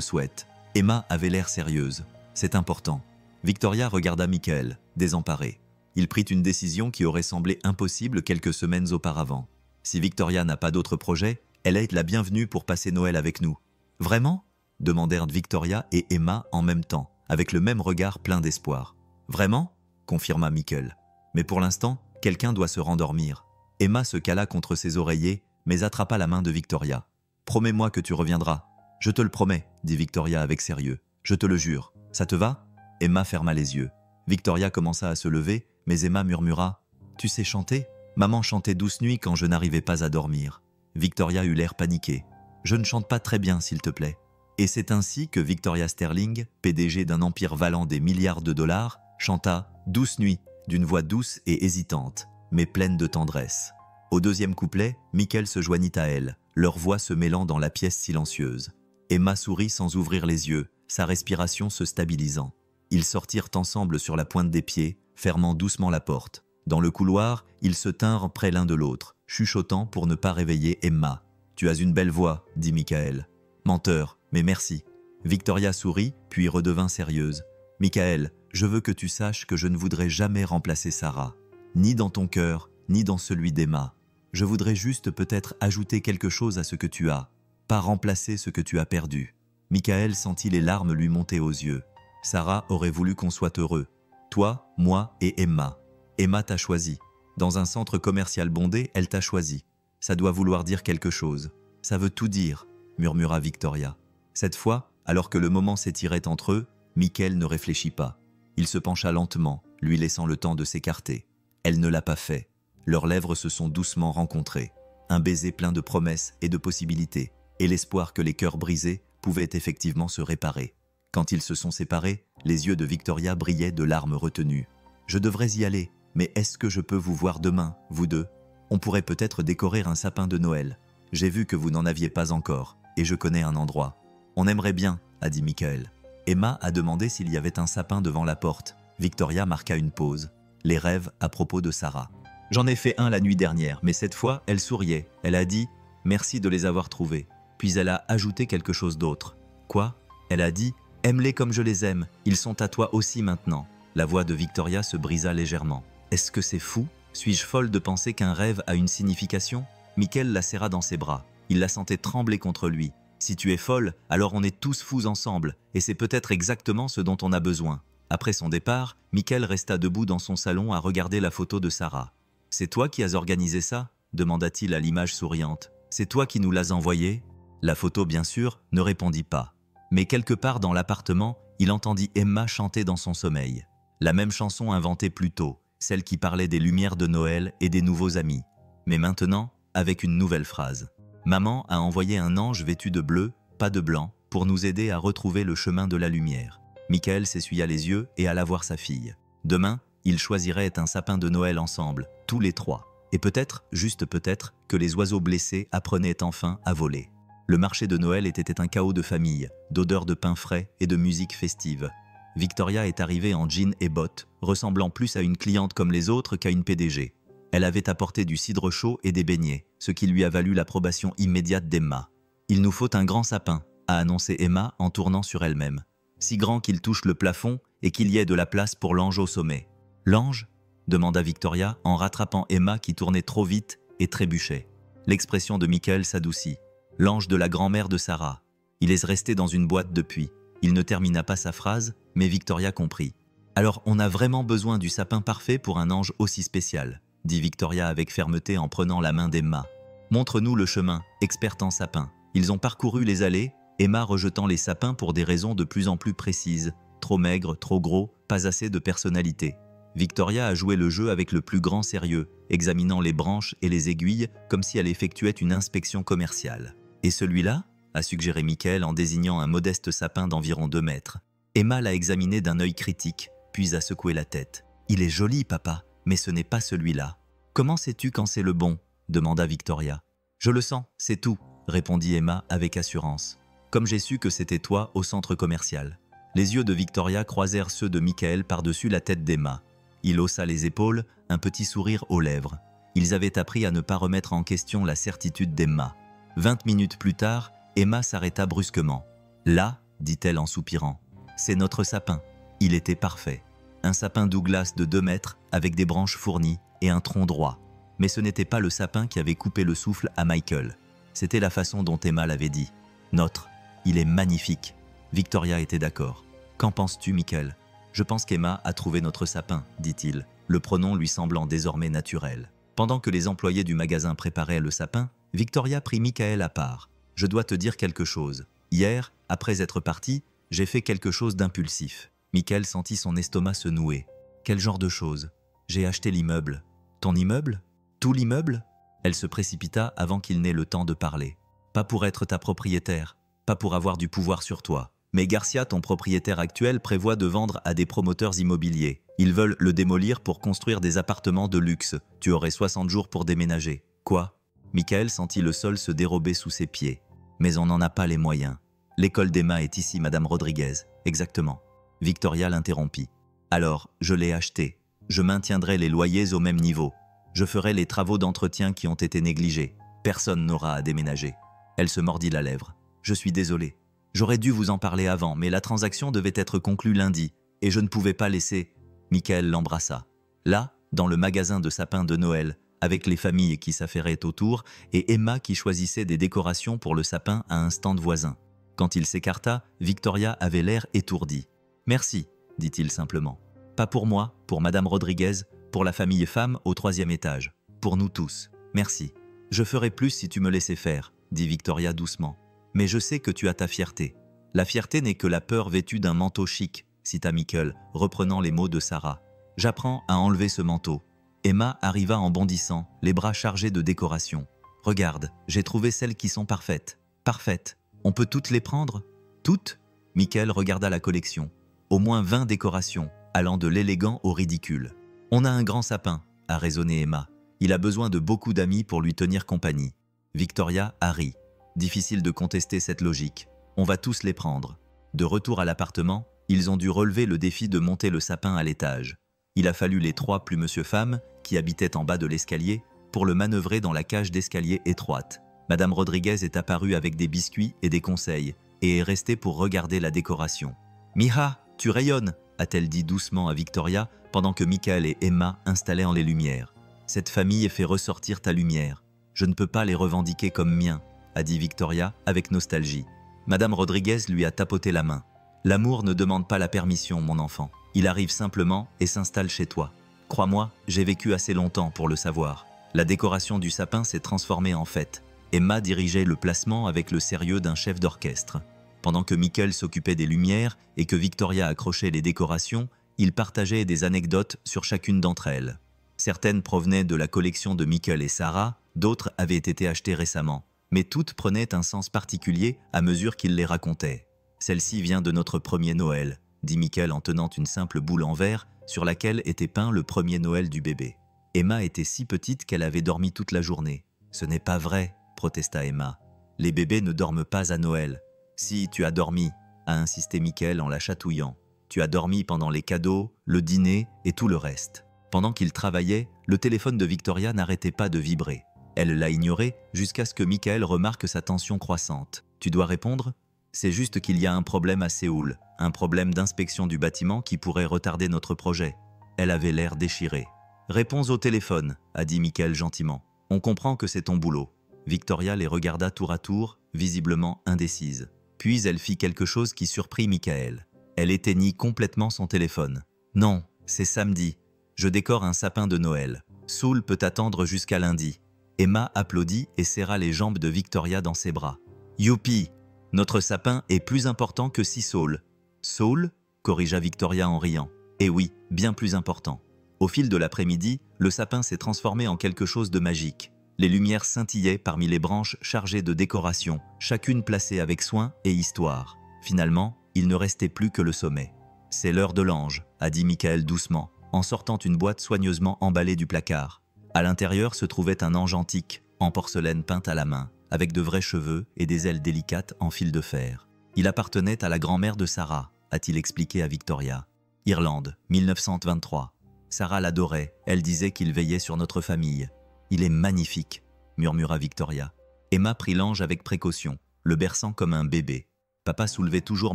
souhaite. » Emma avait l'air sérieuse. « C'est important. » Victoria regarda Michael, désemparé. Il prit une décision qui aurait semblé impossible quelques semaines auparavant. Si Victoria n'a pas d'autre projet, elle est la bienvenue pour passer Noël avec nous. « Vraiment ?» demandèrent Victoria et Emma en même temps, avec le même regard plein d'espoir. « Vraiment ?» confirma Michael. « Mais pour l'instant, quelqu'un doit se rendormir. » Emma se cala contre ses oreillers, mais attrapa la main de Victoria. « Promets-moi que tu reviendras. »« Je te le promets, » dit Victoria avec sérieux. « Je te le jure. Ça te va ?» Emma ferma les yeux. Victoria commença à se lever, mais Emma murmura « Tu sais chanter ?» Maman chantait Douce Nuit quand je n'arrivais pas à dormir. Victoria eut l'air paniqué. « Je ne chante pas très bien, s'il te plaît. » Et c'est ainsi que Victoria Sterling, PDG d'un empire valant des milliards de dollars, chanta « Douce Nuit » d'une voix douce et hésitante, mais pleine de tendresse. Au deuxième couplet, Michael se joignit à elle, leurs voix se mêlant dans la pièce silencieuse. Emma sourit sans ouvrir les yeux, sa respiration se stabilisant. Ils sortirent ensemble sur la pointe des pieds, fermant doucement la porte. Dans le couloir, ils se tinrent près l'un de l'autre, chuchotant pour ne pas réveiller Emma. « Tu as une belle voix, » dit Michael. « Menteur, mais merci. » Victoria sourit, puis redevint sérieuse. « Michael, je veux que tu saches que je ne voudrais jamais remplacer Sarah. Ni dans ton cœur, ni dans celui d'Emma. Je voudrais juste peut-être ajouter quelque chose à ce que tu as, pas remplacer ce que tu as perdu. » Michael sentit les larmes lui monter aux yeux. Sarah aurait voulu qu'on soit heureux. Toi, moi et Emma. Emma t'a choisi. Dans un centre commercial bondé, elle t'a choisi. Ça doit vouloir dire quelque chose. Ça veut tout dire, murmura Victoria. Cette fois, alors que le moment s'étirait entre eux, Michael ne réfléchit pas. Il se pencha lentement, lui laissant le temps de s'écarter. Elle ne l'a pas fait. Leurs lèvres se sont doucement rencontrées. Un baiser plein de promesses et de possibilités, et l'espoir que les cœurs brisés pouvaient effectivement se réparer. Quand ils se sont séparés, les yeux de Victoria brillaient de larmes retenues. « Je devrais y aller, mais est-ce que je peux vous voir demain, vous deux? On pourrait peut-être décorer un sapin de Noël. J'ai vu que vous n'en aviez pas encore, et je connais un endroit. »« On aimerait bien, » a dit Michael. Emma a demandé s'il y avait un sapin devant la porte. Victoria marqua une pause. Les rêves à propos de Sarah. « J'en ai fait un la nuit dernière, mais cette fois, elle souriait. Elle a dit « Merci de les avoir trouvés. » Puis elle a ajouté quelque chose d'autre. « Quoi ?» Elle a dit « Aime-les comme je les aime, ils sont à toi aussi maintenant. » La voix de Victoria se brisa légèrement. « Est-ce que c'est fou? Suis-je folle de penser qu'un rêve a une signification ?» Michael la serra dans ses bras. Il la sentait trembler contre lui. « Si tu es folle, alors on est tous fous ensemble, et c'est peut-être exactement ce dont on a besoin. » Après son départ, Michael resta debout dans son salon à regarder la photo de Sarah. « C'est toi qui as organisé ça ?» demanda-t-il à l'image souriante. « C'est toi qui nous l'as envoyée ?» La photo, bien sûr, ne répondit pas. Mais quelque part dans l'appartement, il entendit Emma chanter dans son sommeil. La même chanson inventée plus tôt, celle qui parlait des lumières de Noël et des nouveaux amis. Mais maintenant, avec une nouvelle phrase. « Maman a envoyé un ange vêtu de bleu, pas de blanc, pour nous aider à retrouver le chemin de la lumière. » Michael s'essuya les yeux et alla voir sa fille. Demain, ils choisiraient un sapin de Noël ensemble, tous les trois. Et peut-être, juste peut-être, que les oiseaux blessés apprenaient enfin à voler. Le marché de Noël était un chaos de famille, d'odeurs de pain frais et de musique festive. Victoria est arrivée en jean et bottes, ressemblant plus à une cliente comme les autres qu'à une PDG. Elle avait apporté du cidre chaud et des beignets, ce qui lui a valu l'approbation immédiate d'Emma. « Il nous faut un grand sapin », a annoncé Emma en tournant sur elle-même. « Si grand qu'il touche le plafond et qu'il y ait de la place pour l'ange au sommet. »« L'ange » demanda Victoria en rattrapant Emma qui tournait trop vite et trébuchait. L'expression de Michael s'adoucit. L'ange de la grand-mère de Sarah. Il est resté dans une boîte depuis. Il ne termina pas sa phrase, mais Victoria comprit. « Alors on a vraiment besoin du sapin parfait pour un ange aussi spécial », dit Victoria avec fermeté en prenant la main d'Emma. « Montre-nous le chemin, experte en sapin. » Ils ont parcouru les allées, Emma rejetant les sapins pour des raisons de plus en plus précises. Trop maigre, trop gros, pas assez de personnalité. Victoria a joué le jeu avec le plus grand sérieux, examinant les branches et les aiguilles comme si elle effectuait une inspection commerciale. « Et celui-là » a suggéré Michael en désignant un modeste sapin d'environ 2 mètres. Emma l'a examiné d'un œil critique, puis a secoué la tête. « Il est joli, papa, mais ce n'est pas celui-là. »« Comment sais-tu quand c'est le bon ?» demanda Victoria. « Je le sens, c'est tout, » répondit Emma avec assurance. « Comme j'ai su que c'était toi au centre commercial. » Les yeux de Victoria croisèrent ceux de Michael par-dessus la tête d'Emma. Il haussa les épaules, un petit sourire aux lèvres. Ils avaient appris à ne pas remettre en question la certitude d'Emma. 20 minutes plus tard, Emma s'arrêta brusquement. « Là, dit-elle en soupirant, c'est notre sapin. Il était parfait. Un sapin Douglas de 2 mètres avec des branches fournies et un tronc droit. Mais ce n'était pas le sapin qui avait coupé le souffle à Michael. C'était la façon dont Emma l'avait dit. Notre, il est magnifique. » Victoria était d'accord. « Qu'en penses-tu, Michael ?»« Je pense qu'Emma a trouvé notre sapin, dit-il, le pronom lui semblant désormais naturel. » Pendant que les employés du magasin préparaient le sapin, Victoria prit Michael à part. « Je dois te dire quelque chose. Hier, après être parti, j'ai fait quelque chose d'impulsif. » Michael sentit son estomac se nouer. « Quel genre de chose ? J'ai acheté l'immeuble. »« Ton immeuble ? Tout l'immeuble ?» Elle se précipita avant qu'il n'ait le temps de parler. « Pas pour être ta propriétaire, pas pour avoir du pouvoir sur toi. Mais Garcia, ton propriétaire actuel, prévoit de vendre à des promoteurs immobiliers. Ils veulent le démolir pour construire des appartements de luxe. Tu aurais 60 jours pour déménager. » « Quoi ?» Michael sentit le sol se dérober sous ses pieds. « Mais on n'en a pas les moyens. L'école d'Emma est ici, Madame Rodriguez. » « Exactement. » Victoria l'interrompit. « Alors, je l'ai acheté. Je maintiendrai les loyers au même niveau. Je ferai les travaux d'entretien qui ont été négligés. Personne n'aura à déménager. » Elle se mordit la lèvre. « Je suis désolé. J'aurais dû vous en parler avant, mais la transaction devait être conclue lundi, et je ne pouvais pas laisser... » Michael l'embrassa. Là, dans le magasin de sapins de Noël, avec les familles qui s'affairaient autour, et Emma qui choisissait des décorations pour le sapin à un stand voisin. Quand il s'écarta, Victoria avait l'air étourdie. « Merci, dit-il simplement. Pas pour moi, pour Madame Rodriguez, pour la famille femme au 3e étage. Pour nous tous. Merci. Je ferai plus si tu me laissais faire, dit Victoria doucement. Mais je sais que tu as ta fierté. La fierté n'est que la peur vêtue d'un manteau chic, cita Michael, reprenant les mots de Sarah. J'apprends à enlever ce manteau. Emma arriva en bondissant, les bras chargés de décorations. Regarde, j'ai trouvé celles qui sont parfaites. Parfaites. On peut toutes les prendre ? Toutes ? Michael regarda la collection. Au moins 20 décorations, allant de l'élégant au ridicule. On a un grand sapin, a raisonné Emma. Il a besoin de beaucoup d'amis pour lui tenir compagnie. Victoria a ri. Difficile de contester cette logique. On va tous les prendre. De retour à l'appartement, ils ont dû relever le défi de monter le sapin à l'étage. Il a fallu les 3 plus monsieur-femme, qui habitaient en bas de l'escalier, pour le manœuvrer dans la cage d'escalier étroite. Madame Rodriguez est apparue avec des biscuits et des conseils, et est restée pour regarder la décoration. « Miha, tu rayonnes !» a-t-elle dit doucement à Victoria, pendant que Michael et Emma installaient les lumières. « Cette famille fait ressortir ta lumière. Je ne peux pas les revendiquer comme miens, » a dit Victoria avec nostalgie. Madame Rodriguez lui a tapoté la main. « L'amour ne demande pas la permission, mon enfant. Il arrive simplement et s'installe chez toi. Crois-moi, j'ai vécu assez longtemps pour le savoir. La décoration du sapin s'est transformée en fête. Emma dirigeait le placement avec le sérieux d'un chef d'orchestre. Pendant que Michael s'occupait des lumières et que Victoria accrochait les décorations, ils partageaient des anecdotes sur chacune d'entre elles. Certaines provenaient de la collection de Michael et Sarah, d'autres avaient été achetées récemment, mais toutes prenaient un sens particulier à mesure qu'ils les racontaient. « Celle-ci vient de notre premier Noël », dit Michael en tenant une simple boule en verre sur laquelle était peint le premier Noël du bébé. Emma était si petite qu'elle avait dormi toute la journée. « Ce n'est pas vrai », protesta Emma. « Les bébés ne dorment pas à Noël. »« Si, tu as dormi », a insisté Michael en la chatouillant. « Tu as dormi pendant les cadeaux, le dîner et tout le reste. » Pendant qu'il travaillait, le téléphone de Victoria n'arrêtait pas de vibrer. Elle l'a ignoré jusqu'à ce que Michael remarque sa tension croissante. « Tu dois répondre ? C'est juste qu'il y a un problème à Séoul, un problème d'inspection du bâtiment qui pourrait retarder notre projet. » Elle avait l'air déchirée. « Réponds au téléphone, » a dit Michael gentiment. « On comprend que c'est ton boulot. » Victoria les regarda tour à tour, visiblement indécise. Puis elle fit quelque chose qui surprit Michael. Elle éteignit complètement son téléphone. « Non, c'est samedi. Je décore un sapin de Noël. Soul peut attendre jusqu'à lundi. » Emma applaudit et serra les jambes de Victoria dans ses bras. « Youpi! Notre sapin est plus important que 6 saules. »« Saul ?» corrigea Victoria en riant. « Eh oui, bien plus important. » Au fil de l'après-midi, le sapin s'est transformé en quelque chose de magique. Les lumières scintillaient parmi les branches chargées de décorations, chacune placée avec soin et histoire. Finalement, il ne restait plus que le sommet. « C'est l'heure de l'ange », a dit Michael doucement, en sortant une boîte soigneusement emballée du placard. À l'intérieur se trouvait un ange antique, en porcelaine peinte à la main, avec de vrais cheveux et des ailes délicates en fil de fer. Il appartenait à la grand-mère de Sarah, a-t-il expliqué à Victoria. Irlande, 1923. Sarah l'adorait, elle disait qu'il veillait sur notre famille. « Il est magnifique », murmura Victoria. Emma prit l'ange avec précaution, le berçant comme un bébé. Papa soulevait toujours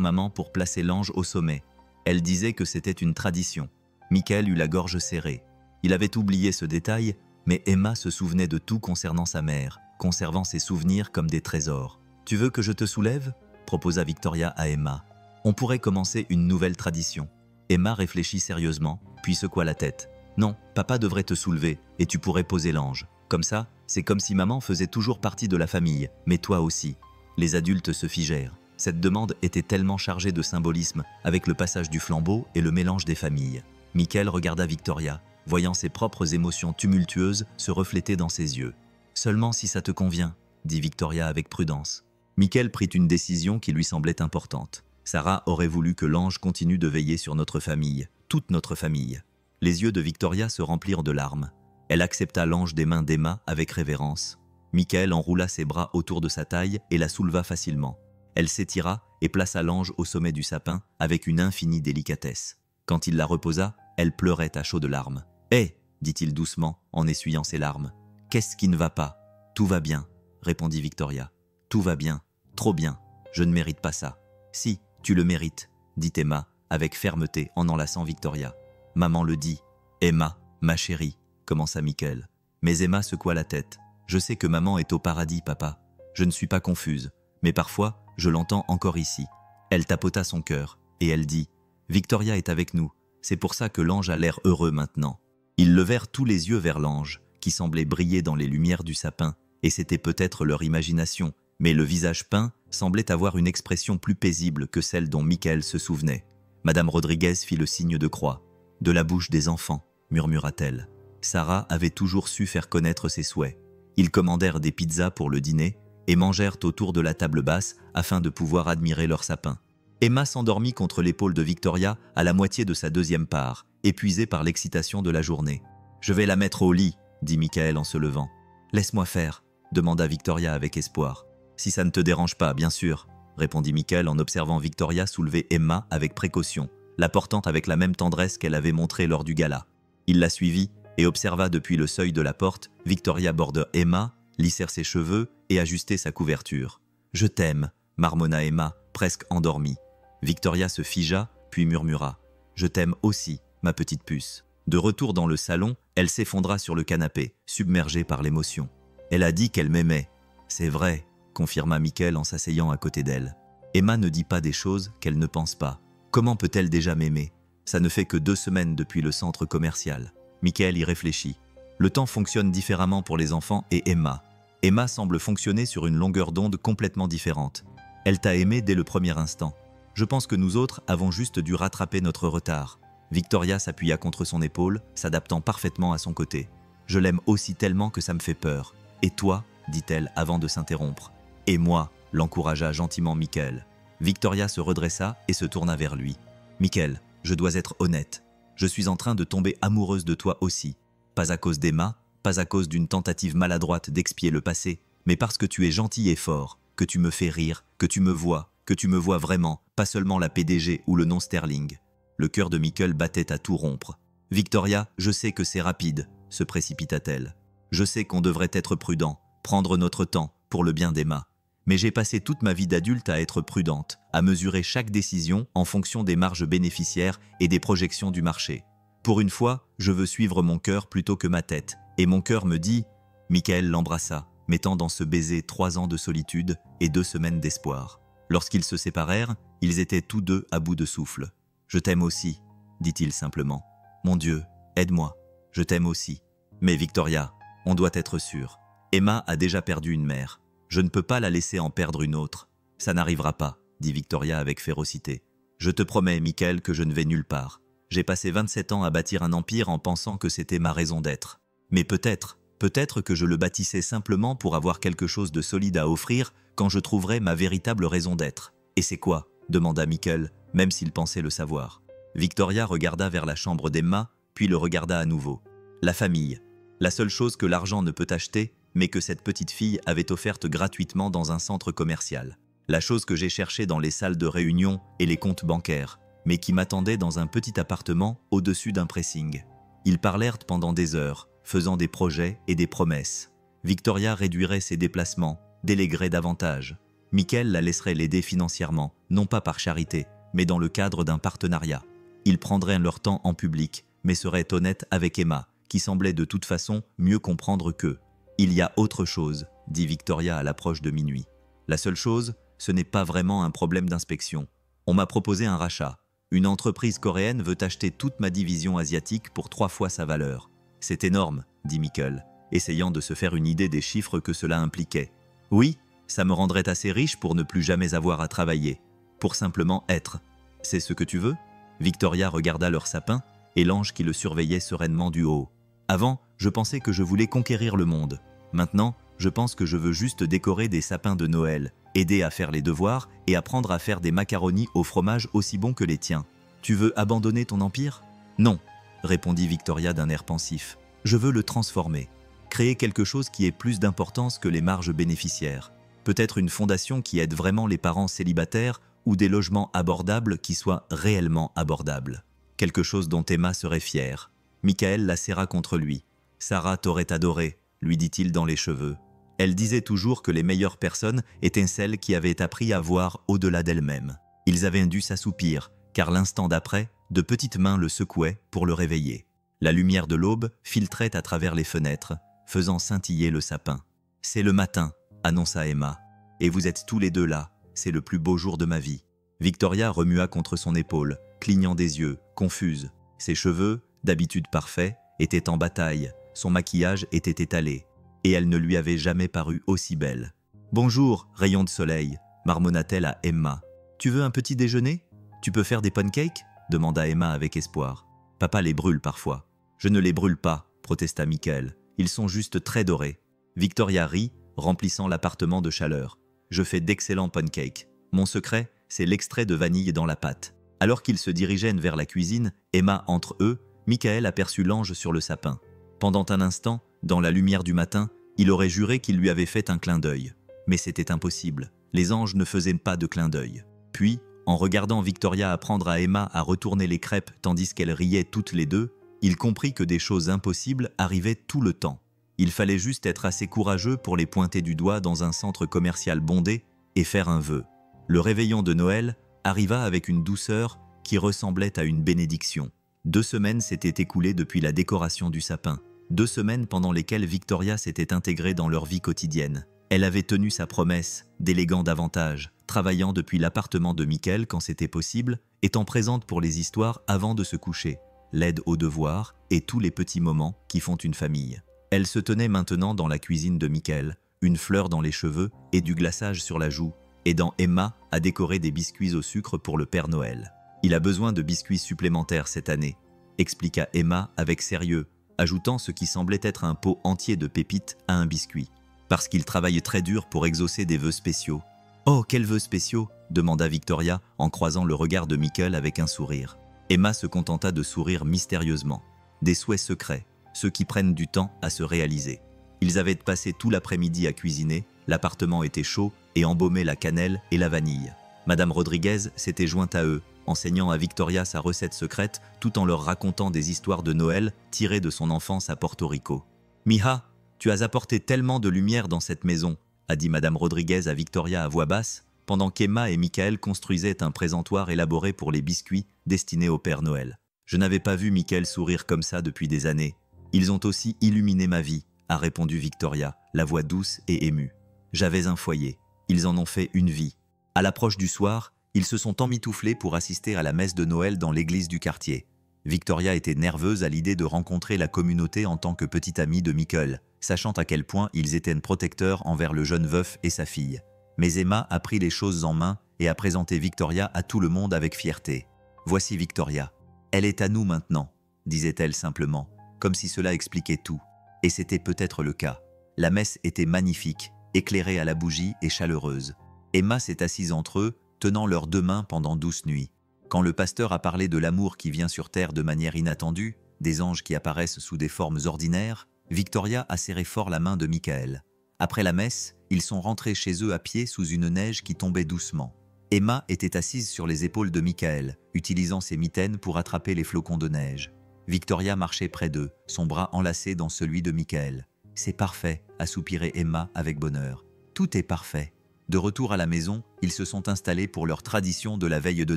maman pour placer l'ange au sommet. Elle disait que c'était une tradition. Michael eut la gorge serrée. Il avait oublié ce détail, mais Emma se souvenait de tout concernant sa mère, conservant ses souvenirs comme des trésors. « Tu veux que je te soulève ?» proposa Victoria à Emma. « On pourrait commencer une nouvelle tradition. » Emma réfléchit sérieusement, puis secoua la tête. « Non, papa devrait te soulever, et tu pourrais poser l'ange. Comme ça, c'est comme si maman faisait toujours partie de la famille, mais toi aussi. » Les adultes se figèrent. Cette demande était tellement chargée de symbolisme, avec le passage du flambeau et le mélange des familles. Michael regarda Victoria, voyant ses propres émotions tumultueuses se refléter dans ses yeux. « Seulement si ça te convient », dit Victoria avec prudence. Michael prit une décision qui lui semblait importante. Sarah aurait voulu que l'ange continue de veiller sur notre famille, toute notre famille. Les yeux de Victoria se remplirent de larmes. Elle accepta l'ange des mains d'Emma avec révérence. Michael enroula ses bras autour de sa taille et la souleva facilement. Elle s'étira et plaça l'ange au sommet du sapin avec une infinie délicatesse. Quand il la reposa, elle pleurait à chaudes larmes. « Hé !» dit-il doucement en essuyant ses larmes. « Qu'est-ce qui ne va pas ?»« Tout va bien, » répondit Victoria. « Tout va bien, trop bien, je ne mérite pas ça. »« Si, tu le mérites, » dit Emma avec fermeté en enlaçant Victoria. « Maman le dit. »« Emma, ma chérie, » commença Michael. Mais Emma secoua la tête. « Je sais que maman est au paradis, papa. Je ne suis pas confuse, mais parfois, je l'entends encore ici. » Elle tapota son cœur et elle dit « Victoria est avec nous. C'est pour ça que l'ange a l'air heureux maintenant. » Ils levèrent tous les yeux vers l'ange, qui semblait briller dans les lumières du sapin, et c'était peut-être leur imagination, mais le visage peint semblait avoir une expression plus paisible que celle dont Michael se souvenait. Madame Rodriguez fit le signe de croix. « De la bouche des enfants », murmura-t-elle. Sarah avait toujours su faire connaître ses souhaits. Ils commandèrent des pizzas pour le dîner et mangèrent autour de la table basse afin de pouvoir admirer leur sapin. Emma s'endormit contre l'épaule de Victoria à la moitié de sa deuxième part, épuisée par l'excitation de la journée. « Je vais la mettre au lit », dit Michael en se levant. « Laisse-moi faire », demanda Victoria avec espoir. « Si ça ne te dérange pas, bien sûr », répondit Michael en observant Victoria soulever Emma avec précaution, la portant avec la même tendresse qu'elle avait montrée lors du gala. Il la suivit et observa depuis le seuil de la porte Victoria border Emma, lisser ses cheveux et ajuster sa couverture. « Je t'aime », marmonna Emma, presque endormie. Victoria se figea, puis murmura « Je t'aime aussi, ma petite puce ». De retour dans le salon, elle s'effondra sur le canapé, submergée par l'émotion. Elle a dit qu'elle m'aimait. « C'est vrai », confirma Michael en s'asseyant à côté d'elle. Emma ne dit pas des choses qu'elle ne pense pas. Comment peut-elle déjà m'aimer? Ça ne fait que 2 semaines depuis le centre commercial. Michael y réfléchit. Le temps fonctionne différemment pour les enfants et Emma. Emma semble fonctionner sur une longueur d'onde complètement différente. Elle t'a aimé dès le premier instant. Je pense que nous autres avons juste dû rattraper notre retard. Victoria s'appuya contre son épaule, s'adaptant parfaitement à son côté. Je l'aime aussi tellement que ça me fait peur. Et toi, dit-elle avant de s'interrompre. Et moi, l'encouragea gentiment Michael. Victoria se redressa et se tourna vers lui. Michael, je dois être honnête. Je suis en train de tomber amoureuse de toi aussi. Pas à cause d'Emma, pas à cause d'une tentative maladroite d'expier le passé, mais parce que tu es gentil et fort, que tu me fais rire, que tu me vois vraiment, pas seulement la PDG ou le nom Sterling. Le cœur de Michael battait à tout rompre. Victoria, je sais que c'est rapide, se précipita-t-elle. Je sais qu'on devrait être prudent, prendre notre temps, pour le bien d'Emma. Mais j'ai passé toute ma vie d'adulte à être prudente, à mesurer chaque décision en fonction des marges bénéficiaires et des projections du marché. Pour une fois, je veux suivre mon cœur plutôt que ma tête. Et mon cœur me dit... Michael l'embrassa, mettant dans ce baiser 3 ans de solitude et 2 semaines d'espoir. Lorsqu'ils se séparèrent, ils étaient tous deux à bout de souffle. « Je t'aime aussi », dit-il simplement. « Mon Dieu, aide-moi, je t'aime aussi. » Mais Victoria, on doit être sûr. Emma a déjà perdu une mère. Je ne peux pas la laisser en perdre une autre. Ça n'arrivera pas, dit Victoria avec férocité. Je te promets, Michael, que je ne vais nulle part. J'ai passé 27 ans à bâtir un empire en pensant que c'était ma raison d'être. Mais peut-être, Peut-être que je le bâtissais simplement pour avoir quelque chose de solide à offrir quand je trouverais ma véritable raison d'être. Et c'est quoi? Demanda Michael, même s'il pensait le savoir. Victoria regarda vers la chambre d'Emma, puis le regarda à nouveau. La famille. La seule chose que l'argent ne peut acheter, mais que cette petite fille avait offerte gratuitement dans un centre commercial. La chose que j'ai cherchée dans les salles de réunion et les comptes bancaires, mais qui m'attendait dans un petit appartement au-dessus d'un pressing. Ils parlèrent pendant des heures, faisant des projets et des promesses. Victoria réduirait ses déplacements, déléguerait davantage. Michael la laisserait l'aider financièrement, non pas par charité, mais dans le cadre d'un partenariat. Ils prendraient leur temps en public, mais seraient honnêtes avec Emma, qui semblait de toute façon mieux comprendre qu'eux. « Il y a autre chose », dit Victoria à l'approche de minuit. « La seule chose, ce n'est pas vraiment un problème d'inspection. On m'a proposé un rachat. Une entreprise coréenne veut acheter toute ma division asiatique pour 3 fois sa valeur. C'est énorme, dit Michael, essayant de se faire une idée des chiffres que cela impliquait. Oui, ça me rendrait assez riche pour ne plus jamais avoir à travailler, pour simplement être. C'est ce que tu veux? Victoria regarda leur sapin et l'ange qui le surveillait sereinement du haut. Avant, je pensais que je voulais conquérir le monde. Maintenant, je pense que je veux juste décorer des sapins de Noël, aider à faire les devoirs et apprendre à faire des macaronis au fromage aussi bons que les tiens. Tu veux abandonner ton empire? Non, répondit Victoria d'un air pensif. Je veux le transformer. Créer quelque chose qui ait plus d'importance que les marges bénéficiaires. Peut-être une fondation qui aide vraiment les parents célibataires ou des logements abordables qui soient réellement abordables. Quelque chose dont Emma serait fière. Michael la serra contre lui. « Sarah t'aurait adoré », lui dit-il dans les cheveux. Elle disait toujours que les meilleures personnes étaient celles qui avaient appris à voir au-delà d'elles-mêmes. Ils avaient dû s'assoupir, car l'instant d'après, de petites mains le secouaient pour le réveiller. La lumière de l'aube filtrait à travers les fenêtres, faisant scintiller le sapin. « C'est le matin », annonça Emma. « Et vous êtes tous les deux là, c'est le plus beau jour de ma vie. » Victoria remua contre son épaule, clignant des yeux, confuse. Ses cheveux, d'habitude parfaits, étaient en bataille, son maquillage était étalé, et elle ne lui avait jamais paru aussi belle. « Bonjour, rayon de soleil », marmonna-t-elle à Emma. « Tu veux un petit déjeuner? Tu peux faire des pancakes ?» demanda Emma avec espoir. « Papa les brûle parfois. »« Je ne les brûle pas », protesta Michael. « Ils sont juste très dorés. » Victoria rit, remplissant l'appartement de chaleur. « Je fais d'excellents pancakes. Mon secret, c'est l'extrait de vanille dans la pâte. » Alors qu'ils se dirigeaient vers la cuisine, Emma entre eux, Michael aperçut l'ange sur le sapin. Pendant un instant, dans la lumière du matin, il aurait juré qu'il lui avait fait un clin d'œil. Mais c'était impossible. Les anges ne faisaient pas de clin d'œil. Puis, en regardant Victoria apprendre à Emma à retourner les crêpes tandis qu'elles riaient toutes les deux, il comprit que des choses impossibles arrivaient tout le temps. Il fallait juste être assez courageux pour les pointer du doigt dans un centre commercial bondé et faire un vœu. Le réveillon de Noël arriva avec une douceur qui ressemblait à une bénédiction. 2 semaines s'étaient écoulées depuis la décoration du sapin. 2 semaines pendant lesquelles Victoria s'était intégrée dans leur vie quotidienne. Elle avait tenu sa promesse, déléguant davantage, travaillant depuis l'appartement de Michael quand c'était possible, étant présente pour les histoires avant de se coucher, l'aide aux devoirs et tous les petits moments qui font une famille. Elle se tenait maintenant dans la cuisine de Michael, une fleur dans les cheveux et du glaçage sur la joue, aidant Emma à décorer des biscuits au sucre pour le Père Noël. « Il a besoin de biscuits supplémentaires cette année », expliqua Emma avec sérieux, ajoutant ce qui semblait être un pot entier de pépites à un biscuit. « Parce qu'il travaille très dur pour exaucer des vœux spéciaux. »« Oh, quels vœux spéciaux ?» demanda Victoria en croisant le regard de Michael avec un sourire. Emma se contenta de sourire mystérieusement. Des souhaits secrets, ceux qui prennent du temps à se réaliser. Ils avaient passé tout l'après-midi à cuisiner, l'appartement était chaud et embaumait la cannelle et la vanille. Madame Rodriguez s'était jointe à eux, enseignant à Victoria sa recette secrète tout en leur racontant des histoires de Noël tirées de son enfance à Porto Rico. « Mija, tu as apporté tellement de lumière dans cette maison », a dit Madame Rodriguez à Victoria à voix basse, pendant qu'Emma et Michael construisaient un présentoir élaboré pour les biscuits destinés au Père Noël. « Je n'avais pas vu Michael sourire comme ça depuis des années. Ils ont aussi illuminé ma vie », a répondu Victoria, la voix douce et émue. « J'avais un foyer. Ils en ont fait une vie. » À l'approche du soir, ils se sont emmitouflés pour assister à la messe de Noël dans l'église du quartier. Victoria était nerveuse à l'idée de rencontrer la communauté en tant que petite amie de Michael, sachant à quel point ils étaient protecteurs envers le jeune veuf et sa fille. Mais Emma a pris les choses en main et a présenté Victoria à tout le monde avec fierté. « Voici Victoria. Elle est à nous maintenant », disait-elle simplement, comme si cela expliquait tout. Et c'était peut-être le cas. La messe était magnifique, éclairée à la bougie et chaleureuse. Emma s'est assise entre eux, tenant leurs deux mains pendant 12 nuits. Quand le pasteur a parlé de l'amour qui vient sur terre de manière inattendue, des anges qui apparaissent sous des formes ordinaires, Victoria a serré fort la main de Michael. Après la messe, ils sont rentrés chez eux à pied sous une neige qui tombait doucement. Emma était assise sur les épaules de Michael, utilisant ses mitaines pour attraper les flocons de neige. Victoria marchait près d'eux, son bras enlacé dans celui de Michael. « C'est parfait », a soupiré Emma avec bonheur. « Tout est parfait ». De retour à la maison, ils se sont installés pour leur tradition de la veille de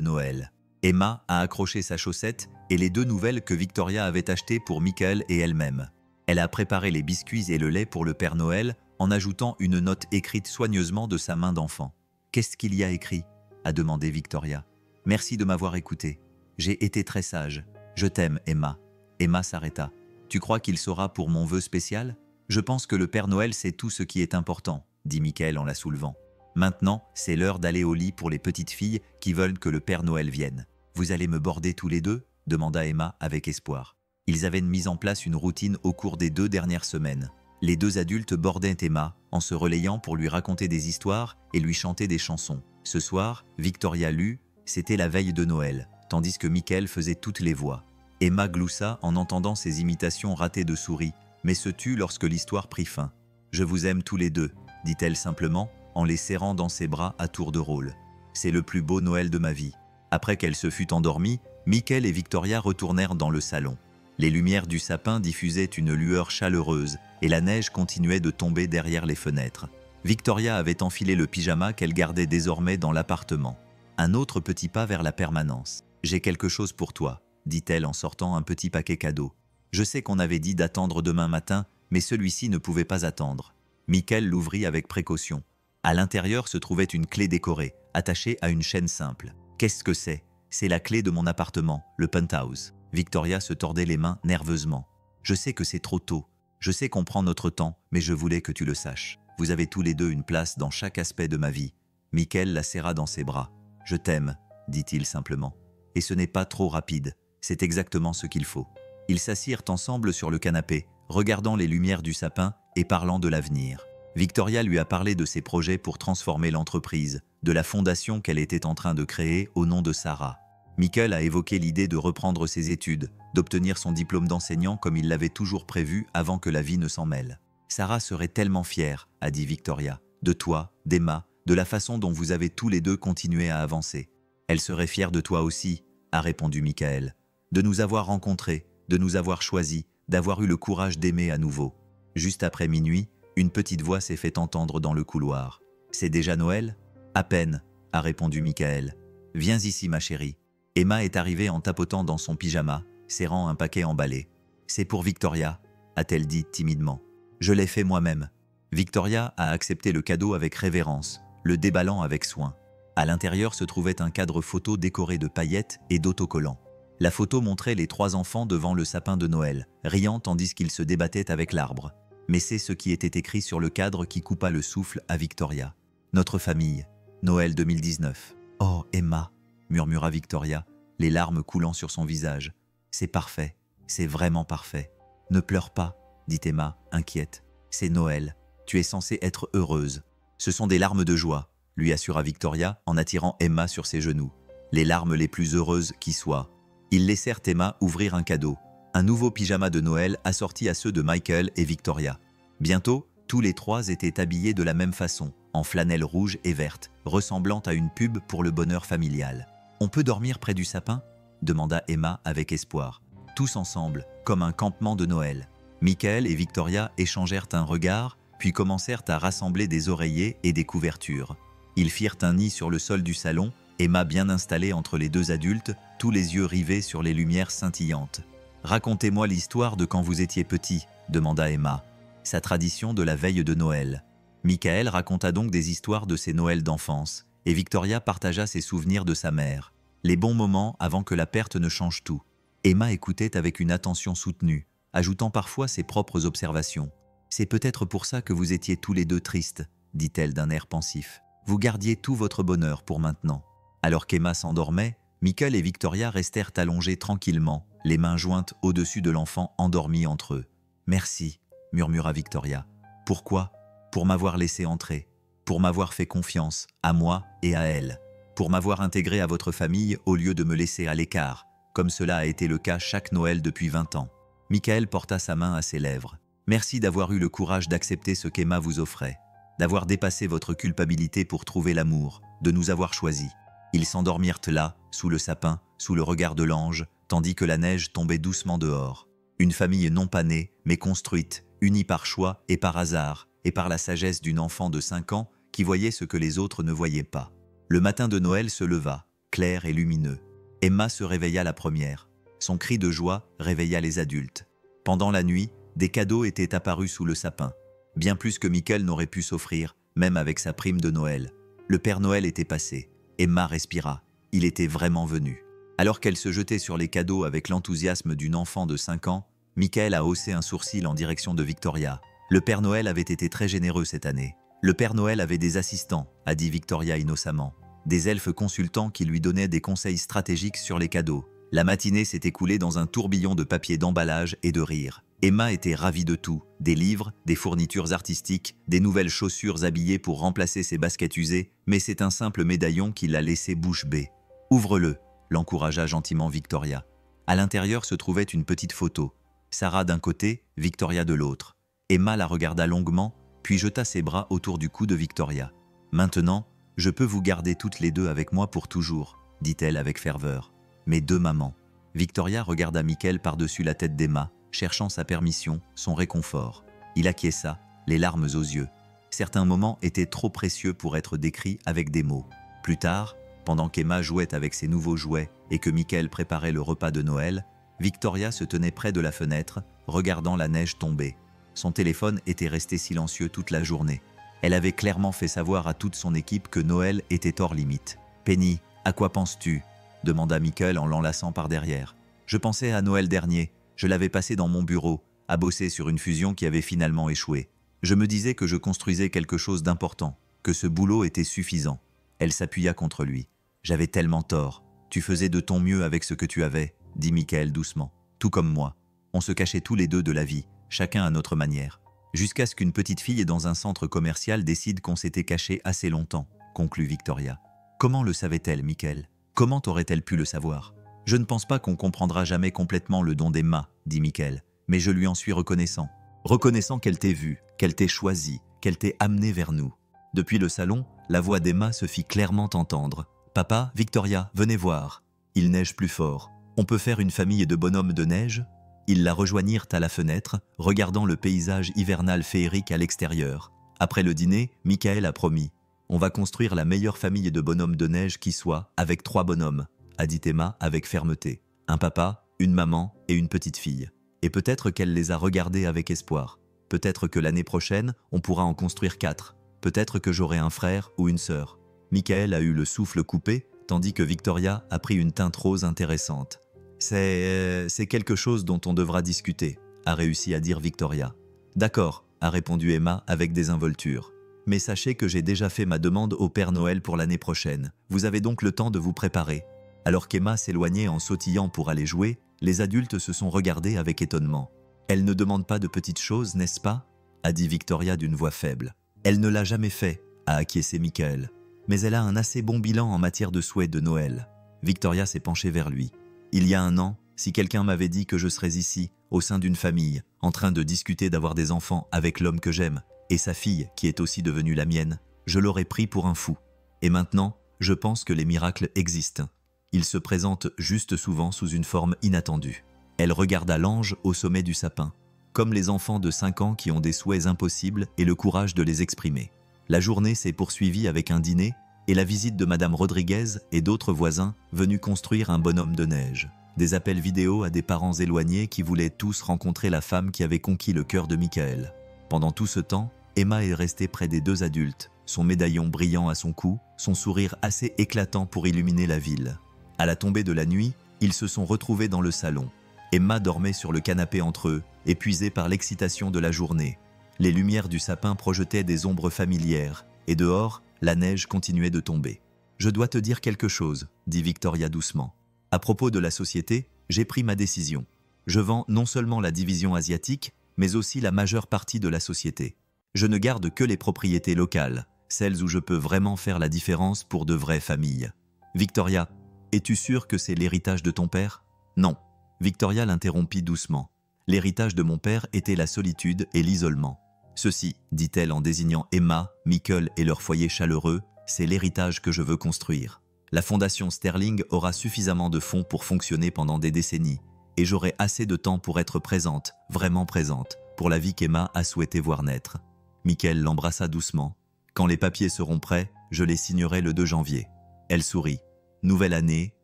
Noël. Emma a accroché sa chaussette et les 2 nouvelles que Victoria avait achetées pour Michael et elle-même. Elle a préparé les biscuits et le lait pour le Père Noël en ajoutant une note écrite soigneusement de sa main d'enfant. « Qu'est-ce qu'il y a écrit ?» a demandé Victoria. « Merci de m'avoir écouté. J'ai été très sage. Je t'aime, Emma. » Emma s'arrêta. « Tu crois qu'il saura pour mon vœu spécial ? Je pense que le Père Noël sait tout ce qui est important, » dit Michael en la soulevant. « Maintenant, c'est l'heure d'aller au lit pour les petites filles qui veulent que le Père Noël vienne. Vous allez me border tous les deux ?» demanda Emma avec espoir. Ils avaient mis en place une routine au cours des 2 dernières semaines. Les 2 adultes bordaient Emma en se relayant pour lui raconter des histoires et lui chanter des chansons. Ce soir, Victoria lut, c'était la veille de Noël, tandis que Michael faisait toutes les voix. Emma gloussa en entendant ses imitations ratées de souris, mais se tut lorsque l'histoire prit fin. « Je vous aime tous les deux », dit-elle simplement, en les serrant dans ses bras à tour de rôle. « C'est le plus beau Noël de ma vie. » Après qu'elle se fut endormie, Michael et Victoria retournèrent dans le salon. Les lumières du sapin diffusaient une lueur chaleureuse et la neige continuait de tomber derrière les fenêtres. Victoria avait enfilé le pyjama qu'elle gardait désormais dans l'appartement. Un autre petit pas vers la permanence. « J'ai quelque chose pour toi », dit-elle en sortant un petit paquet cadeau. « Je sais qu'on avait dit d'attendre demain matin, mais celui-ci ne pouvait pas attendre. » Michael l'ouvrit avec précaution. À l'intérieur se trouvait une clé décorée, attachée à une chaîne simple. « Qu'est-ce que c'est ? C'est la clé de mon appartement, le penthouse. » Victoria se tordait les mains nerveusement. « Je sais que c'est trop tôt. Je sais qu'on prend notre temps, mais je voulais que tu le saches. Vous avez tous les deux une place dans chaque aspect de ma vie. » Michael la serra dans ses bras. « Je t'aime, » dit-il simplement. « Et ce n'est pas trop rapide. C'est exactement ce qu'il faut. » Ils s'assirent ensemble sur le canapé, regardant les lumières du sapin et parlant de l'avenir. Victoria lui a parlé de ses projets pour transformer l'entreprise, de la fondation qu'elle était en train de créer au nom de Sarah. Michael a évoqué l'idée de reprendre ses études, d'obtenir son diplôme d'enseignant comme il l'avait toujours prévu avant que la vie ne s'en mêle. « Sarah serait tellement fière, » a dit Victoria, « de toi, d'Emma, de la façon dont vous avez tous les deux continué à avancer. »« Elle serait fière de toi aussi, » a répondu Michael, « de nous avoir rencontrés, de nous avoir choisis, d'avoir eu le courage d'aimer à nouveau. » Juste après minuit, une petite voix s'est fait entendre dans le couloir. « C'est déjà Noël ?»« À peine, » a répondu Michael. « Viens ici, ma chérie. » Emma est arrivée en tapotant dans son pyjama, serrant un paquet emballé. « C'est pour Victoria », a-t-elle dit timidement. « Je l'ai fait moi-même. » Victoria a accepté le cadeau avec révérence, le déballant avec soin. À l'intérieur se trouvait un cadre photo décoré de paillettes et d'autocollants. La photo montrait les 3 enfants devant le sapin de Noël, riant tandis qu'ils se débattaient avec l'arbre. Mais c'est ce qui était écrit sur le cadre qui coupa le souffle à Victoria. « Notre famille, Noël 2019. »« Oh, Emma !» murmura Victoria, les larmes coulant sur son visage. « C'est parfait, c'est vraiment parfait. »« Ne pleure pas, » dit Emma, inquiète. « C'est Noël, tu es censée être heureuse. »« Ce sont des larmes de joie, » lui assura Victoria en attirant Emma sur ses genoux. « Les larmes les plus heureuses qui soient. » Ils laissèrent Emma ouvrir un cadeau, un nouveau pyjama de Noël assorti à ceux de Michael et Victoria. Bientôt, tous les 3 étaient habillés de la même façon, en flanelle rouge et verte, ressemblant à une pub pour le bonheur familial. « On peut dormir près du sapin ?» demanda Emma avec espoir. Tous ensemble, comme un campement de Noël. Michael et Victoria échangèrent un regard, puis commencèrent à rassembler des oreillers et des couvertures. Ils firent un nid sur le sol du salon, Emma bien installée entre les 2 adultes, tous les yeux rivés sur les lumières scintillantes. « Racontez-moi l'histoire de quand vous étiez petit » demanda Emma. Sa tradition de la veille de Noël. Michael raconta donc des histoires de ses Noëls d'enfance, et Victoria partagea ses souvenirs de sa mère. Les bons moments avant que la perte ne change tout. Emma écoutait avec une attention soutenue, ajoutant parfois ses propres observations. « C'est peut-être pour ça que vous étiez tous les 2 tristes, » dit-elle d'un air pensif. « Vous gardiez tout votre bonheur pour maintenant. » Alors qu'Emma s'endormait, Michael et Victoria restèrent allongés tranquillement, les mains jointes au-dessus de l'enfant endormi entre eux. « Merci, murmura Victoria. Pourquoi? Pour m'avoir laissé entrer, pour m'avoir fait confiance, à moi et à elle, pour m'avoir intégré à votre famille au lieu de me laisser à l'écart, comme cela a été le cas chaque Noël depuis 20 ans. Michael porta sa main à ses lèvres. Merci d'avoir eu le courage d'accepter ce qu'Emma vous offrait, d'avoir dépassé votre culpabilité pour trouver l'amour, de nous avoir choisis. Ils s'endormirent là, sous le sapin, sous le regard de l'ange, tandis que la neige tombait doucement dehors. Une famille non pas née, mais construite, unie par choix et par hasard, et par la sagesse d'une enfant de 5 ans qui voyait ce que les autres ne voyaient pas. Le matin de Noël se leva, clair et lumineux. Emma se réveilla la première. Son cri de joie réveilla les adultes. Pendant la nuit, des cadeaux étaient apparus sous le sapin. Bien plus que Michael n'aurait pu s'offrir, même avec sa prime de Noël. Le Père Noël était passé. Emma respira. Il était vraiment venu. Alors qu'elle se jetait sur les cadeaux avec l'enthousiasme d'une enfant de 5 ans, Michael a haussé un sourcil en direction de Victoria. Le Père Noël avait été très généreux cette année. Le Père Noël avait des assistants, a dit Victoria innocemment. Des elfes consultants qui lui donnaient des conseils stratégiques sur les cadeaux. La matinée s'est écoulée dans un tourbillon de papier d'emballage et de rire. Emma était ravie de tout. Des livres, des fournitures artistiques, des nouvelles chaussures habillées pour remplacer ses baskets usées, mais c'est un simple médaillon qui l'a laissé bouche bée. « Ouvre-le », l'encouragea gentiment Victoria. À l'intérieur se trouvait une petite photo. Sarah d'un côté, Victoria de l'autre. Emma la regarda longuement, puis jeta ses bras autour du cou de Victoria. « Maintenant, je peux vous garder toutes les deux avec moi pour toujours, » dit-elle avec ferveur. « Mes deux mamans. » Victoria regarda Michael par-dessus la tête d'Emma, cherchant sa permission, son réconfort. Il acquiesça, les larmes aux yeux. Certains moments étaient trop précieux pour être décrits avec des mots. Plus tard, pendant qu'Emma jouait avec ses nouveaux jouets et que Michael préparait le repas de Noël, Victoria se tenait près de la fenêtre, regardant la neige tomber. Son téléphone était resté silencieux toute la journée. Elle avait clairement fait savoir à toute son équipe que Noël était hors limite. « Penny, à quoi penses-tu » demanda Michael en l'enlaçant par derrière. « Je pensais à Noël dernier. Je l'avais passé dans mon bureau, à bosser sur une fusion qui avait finalement échoué. Je me disais que je construisais quelque chose d'important, que ce boulot était suffisant. » Elle s'appuya contre lui. « J'avais tellement tort. Tu faisais de ton mieux avec ce que tu avais, » dit Michael doucement. « Tout comme moi. On se cachait tous les deux de la vie, chacun à notre manière. Jusqu'à ce qu'une petite fille dans un centre commercial décide qu'on s'était caché assez longtemps, » conclut Victoria. « Comment le savait-elle, Michael? Comment aurait-elle pu le savoir? Je ne pense pas qu'on comprendra jamais complètement le don d'Emma, » dit Michael, « mais je lui en suis reconnaissant. Reconnaissant qu'elle t'ait vu, qu'elle t'ait choisi, qu'elle t'ait amené vers nous. » Depuis le salon, la voix d'Emma se fit clairement entendre. « Papa, Victoria, venez voir. Il neige plus fort. On peut faire une famille de bonhommes de neige ?» Ils la rejoignirent à la fenêtre, regardant le paysage hivernal féerique à l'extérieur. Après le dîner, Michael a promis. « On va construire la meilleure famille de bonhommes de neige qui soit, avec 3 bonhommes, » a dit Emma avec fermeté. Un papa, une maman et une petite fille. Et peut-être qu'elle les a regardés avec espoir. Peut-être que l'année prochaine, on pourra en construire 4. Peut-être que j'aurai un frère ou une sœur. Michael a eu le souffle coupé, tandis que Victoria a pris une teinte rose intéressante. C'est quelque chose dont on devra discuter, a réussi à dire Victoria. D'accord, a répondu Emma avec désinvolture. Mais sachez que j'ai déjà fait ma demande au Père Noël pour l'année prochaine. Vous avez donc le temps de vous préparer. Alors qu'Emma s'éloignait en sautillant pour aller jouer, les adultes se sont regardés avec étonnement. Elle ne demande pas de petites choses, n'est-ce pas? A dit Victoria d'une voix faible. Elle ne l'a jamais fait, a acquiescé Michael. Mais elle a un assez bon bilan en matière de souhaits de Noël. Victoria s'est penchée vers lui. Il y a 1 an, si quelqu'un m'avait dit que je serais ici, au sein d'une famille, en train de discuter d'avoir des enfants avec l'homme que j'aime, et sa fille qui est aussi devenue la mienne, je l'aurais pris pour un fou. Et maintenant, je pense que les miracles existent. Ils se présentent juste souvent sous une forme inattendue. Elle regarda l'ange au sommet du sapin, comme les enfants de 5 ans qui ont des souhaits impossibles et le courage de les exprimer. La journée s'est poursuivie avec un dîner et la visite de Madame Rodriguez et d'autres voisins venus construire un bonhomme de neige. Des appels vidéo à des parents éloignés qui voulaient tous rencontrer la femme qui avait conquis le cœur de Michael. Pendant tout ce temps, Emma est restée près des 2 adultes, son médaillon brillant à son cou, son sourire assez éclatant pour illuminer la ville. À la tombée de la nuit, ils se sont retrouvés dans le salon. Emma dormait sur le canapé entre eux, épuisée par l'excitation de la journée. Les lumières du sapin projetaient des ombres familières, et dehors, la neige continuait de tomber. « Je dois te dire quelque chose, » dit Victoria doucement. « À propos de la société, j'ai pris ma décision. Je vends non seulement la division asiatique, mais aussi la majeure partie de la société. Je ne garde que les propriétés locales, celles où je peux vraiment faire la différence pour de vraies familles. Victoria, es-tu sûre que c'est l'héritage de ton père? Non. Victoria l'interrompit doucement. L'héritage de mon père était la solitude et l'isolement. Ceci, dit-elle en désignant Emma, Michael et leur foyer chaleureux, c'est l'héritage que je veux construire. La fondation Sterling aura suffisamment de fonds pour fonctionner pendant des décennies, et j'aurai assez de temps pour être présente, vraiment présente, pour la vie qu'Emma a souhaité voir naître. Michael l'embrassa doucement. Quand les papiers seront prêts, je les signerai le 2 janvier. Elle sourit. Nouvelle année,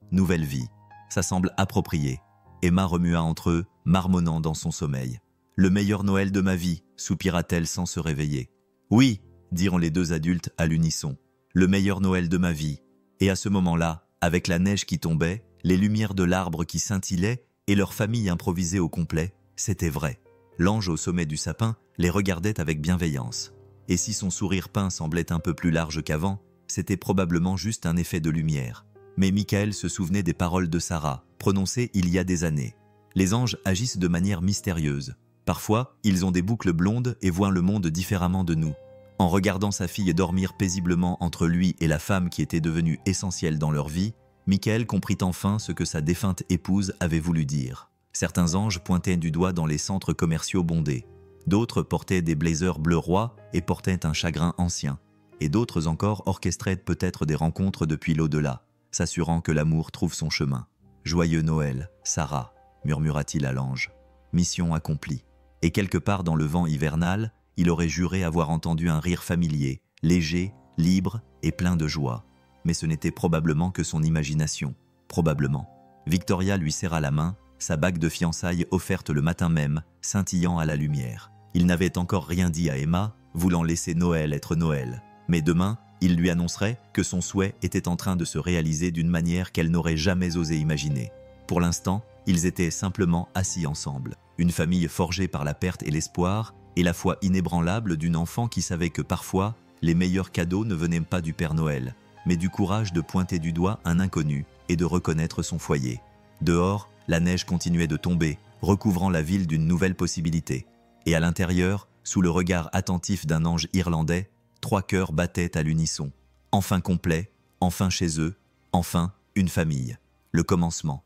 nouvelle vie. Ça semble approprié. Emma remua entre eux, marmonnant dans son sommeil. Le meilleur Noël de ma vie, soupira-t-elle sans se réveiller. Oui, dirent les deux adultes à l'unisson. Le meilleur Noël de ma vie. Et à ce moment-là, avec la neige qui tombait, les lumières de l'arbre qui scintillaient et leur famille improvisée au complet, c'était vrai. L'ange au sommet du sapin les regardait avec bienveillance. Et si son sourire peint semblait un peu plus large qu'avant, c'était probablement juste un effet de lumière. Mais Michael se souvenait des paroles de Sarah, prononcées il y a des années. Les anges agissent de manière mystérieuse. Parfois, ils ont des boucles blondes et voient le monde différemment de nous. En regardant sa fille dormir paisiblement entre lui et la femme qui était devenue essentielle dans leur vie, Michael comprit enfin ce que sa défunte épouse avait voulu dire. Certains anges pointaient du doigt dans les centres commerciaux bondés. D'autres portaient des blazers bleu roi et portaient un chagrin ancien. Et d'autres encore orchestraient peut-être des rencontres depuis l'au-delà, s'assurant que l'amour trouve son chemin. « Joyeux Noël, Sarah », murmura-t-il à l'ange. Mission accomplie. Et quelque part dans le vent hivernal, il aurait juré avoir entendu un rire familier, léger, libre et plein de joie. Mais ce n'était probablement que son imagination. Probablement. Victoria lui serra la main, sa bague de fiançailles offerte le matin même, scintillant à la lumière. Il n'avait encore rien dit à Emma, voulant laisser Noël être Noël. Mais demain, il lui annoncerait que son souhait était en train de se réaliser d'une manière qu'elle n'aurait jamais osé imaginer. Pour l'instant, ils étaient simplement assis ensemble. Une famille forgée par la perte et l'espoir, et la foi inébranlable d'une enfant qui savait que parfois, les meilleurs cadeaux ne venaient pas du Père Noël, mais du courage de pointer du doigt un inconnu et de reconnaître son foyer. Dehors, la neige continuait de tomber, recouvrant la ville d'une nouvelle possibilité. Et à l'intérieur, sous le regard attentif d'un ange irlandais, 3 cœurs battaient à l'unisson. Enfin complet, enfin chez eux, enfin une famille. Le commencement.